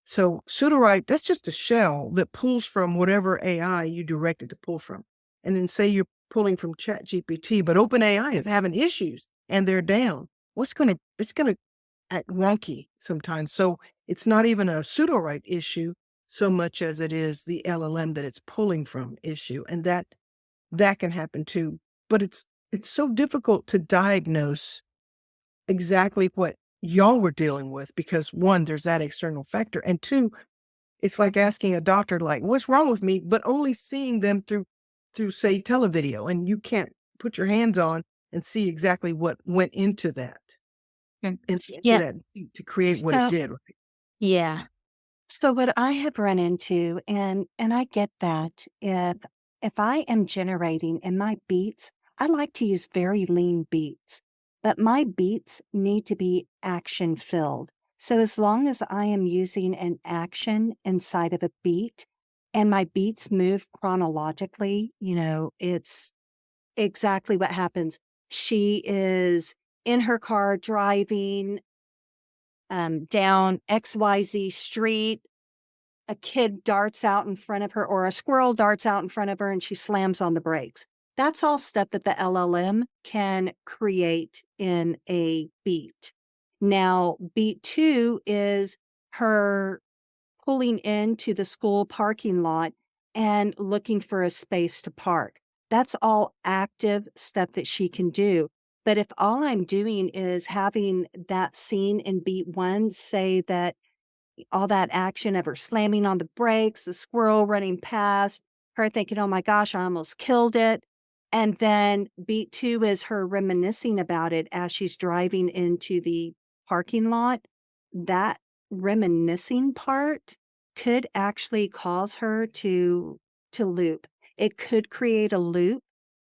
so SudoWrite, that's just a shell that pulls from whatever AI you direct it to pull from. And then say you're pulling from ChatGPT, but OpenAI is having issues and they're down. It's gonna act wonky sometimes. So it's not even a SudoWrite issue so much as it is the LLM that it's pulling from issue. And that can happen too. But it's so difficult to diagnose exactly what y'all were dealing with because one, there's that external factor. And two, it's like asking a doctor, like, what's wrong with me? But only seeing them through say televideo. And you can't put your hands on and see exactly what went into that mm. into Yeah, that to create what it So did. Right? yeah. so what I have run into, and I get that if I am generating in my beats, I like to use very lean beats, but my beats need to be action filled. So as long as I am using an action inside of a beat and my beats move chronologically, it's exactly what happens. She is in her car driving down XYZ street. A kid darts out in front of her or a squirrel darts out in front of her and she slams on the brakes. That's all stuff that the LLM can create in a beat. Now, beat 2 is her pulling into the school parking lot and looking for a space to park. That's all active stuff that she can do. But if all I'm doing is having that scene in beat 1 say that all that action of her slamming on the brakes, the squirrel running past, her thinking, "Oh my gosh, I almost killed it." And then beat 2 is her reminiscing about it as she's driving into the parking lot. That reminiscing part could actually cause her to loop. It could create a loop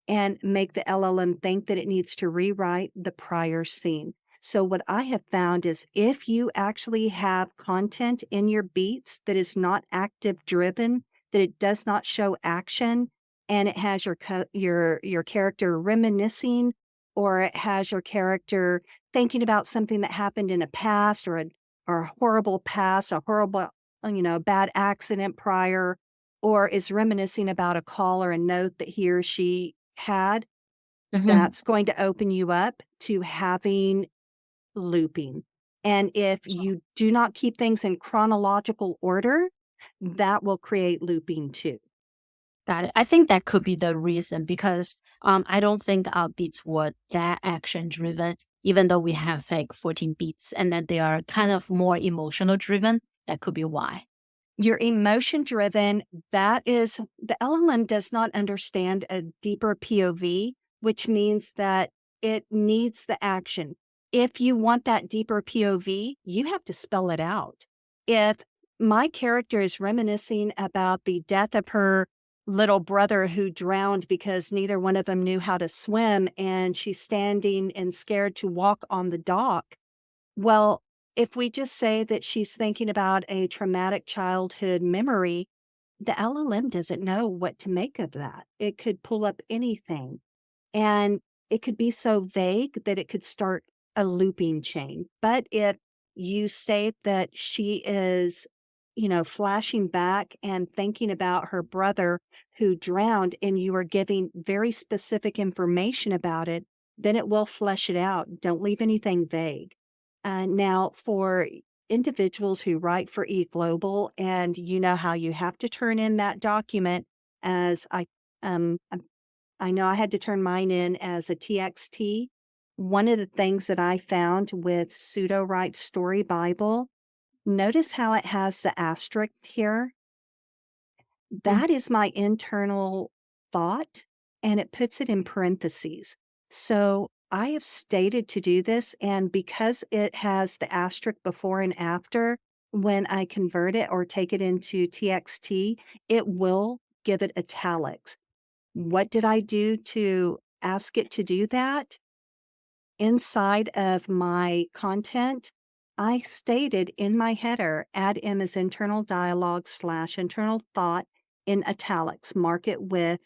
and make the LLM think that it needs to rewrite the prior scene. So what I have found is if you actually have content in your beats that is not active driven, that it does not show action, and it has your character reminiscing, or it has your character thinking about something that happened in a past or a horrible past, a horrible bad accident prior, or is reminiscing about a call or a note that he or she had, Mhm. that's going to open you up to having looping. And if you do not keep things in chronological order, that will create looping too. Got it. I think that could be the reason because I don't think our beats were that action driven, even though we have like 14 beats and then they are kind of more emotional driven. That could be why. You're emotion driven. That is, the LLM does not understand a deeper POV, which means that it needs the action. If you want that deeper POV, you have to spell it out. If my character is reminiscing about the death of her little brother who drowned because neither one of them knew how to swim, and she's standing and scared to walk on the dock. Well, if we just say that she's thinking about a traumatic childhood memory, the LLM doesn't know what to make of that. It could pull up anything, and it could be so vague that it could start a looping chain. But if you say that she is, flashing back and thinking about her brother who drowned, and you are giving very specific information about it, then it will flesh it out. Don't leave anything vague. Now, for individuals who write for eGlobal, and you know how you have to turn in that document as I know I had to turn mine in as a TXT. One of the things that I found with SudoWrite's Story Bible, notice how it has the asterisk here? Mm. That is my internal thought, and it puts it in parentheses. So I have stated to do this, and because it has the asterisk before and after, when I convert it or take it into TXT, it will give it italics. What did I do to ask it to do that? Inside of my content, I stated in my header, add M as internal dialogue / internal thought in italics, mark it with,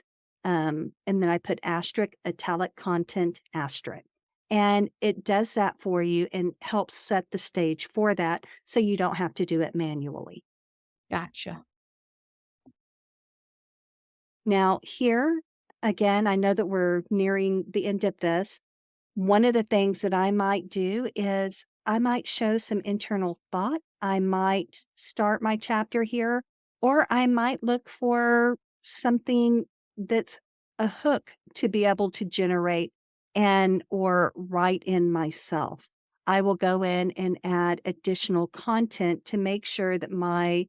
and then I put asterisk, italic content, asterisk. And it does that for you and helps set the stage for that so you don't have to do it manually. Gotcha. Now, here, again, I know that we're nearing the end of this. One of the things that I might do is I might show some internal thought. I might start my chapter here, or I might look for something that's a hook to be able to generate and or write in myself. I will go in and add additional content to make sure that my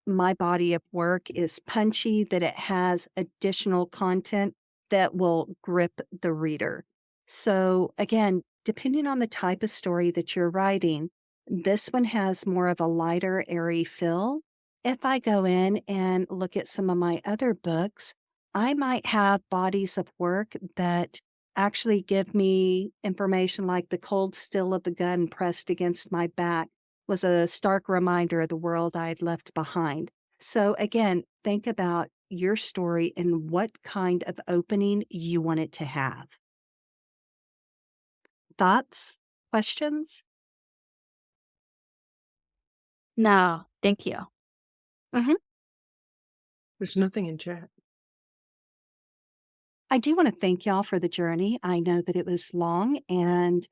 body of work is punchy, that it has additional content that will grip the reader. So again, depending on the type of story that you're writing, this one has more of a lighter, airy feel. If I go in and look at some of my other books, I might have bodies of work that actually give me information like the cold still of the gun pressed against my back was a stark reminder of the world I had left behind. So again, think about your story and what kind of opening you want it to have. Thoughts? Questions? No, thank you. Mhm. There's nothing in chat. I do want to thank y'all for the journey. I know that it was long, and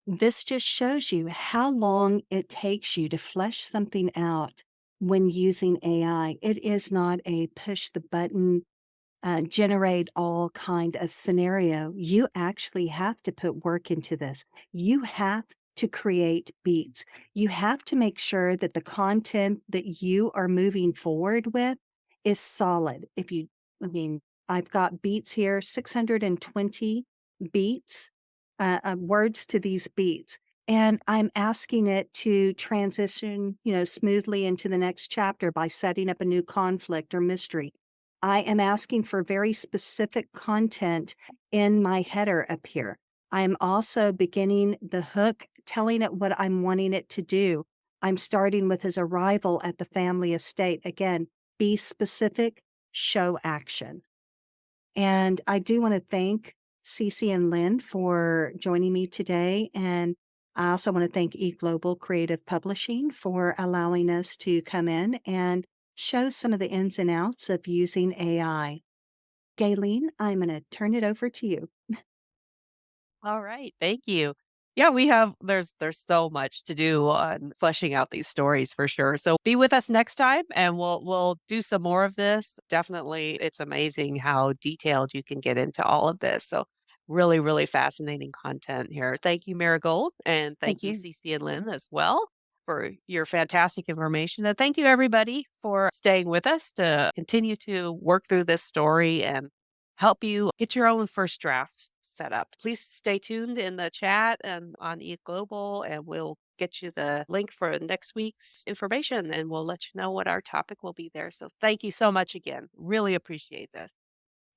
this just shows you how long it takes you to flesh something out when using AI. It is not a push the button, generate all kind of scenario. You actually have to put work into this. You have to create beats. You have to make sure that the content that you are moving forward with is solid. I mean, I've got beats here, 620 beats, words to these beats. And I'm asking it to transition, smoothly into the next chapter by setting up a new conflict or mystery. I am asking for very specific content in my header up here. I am also beginning the hook, telling it what I'm wanting it to do. I'm starting with his arrival at the family estate. Again, be specific, show action. And I do want to thank Cece and Lynn for joining me today. And I also want to thank eGlobal Creative Publishing for allowing us to come in and show some of the ins and outs of using AI. Gayleen, I'm going to turn it over to you. All right, thank you. Yeah, we have there's so much to do on fleshing out these stories for sure. So be with us next time and we'll do some more of this. Definitely it's amazing how detailed you can get into all of this. So really, really fascinating content here. Thank you, Mira Gold, and thank Thank you, you. Cece and Lynn as well for your fantastic information. And thank you everybody for staying with us to continue to work through this story and help you get your own first drafts set up. Please stay tuned in the chat and on eGlobal, and we'll get you the link for next week's information, and we'll let you know what our topic will be there. So thank you so much again. Really appreciate this.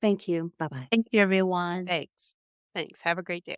Thank you. Bye bye. Thank you, everyone. Thanks. Thanks. Have a great day.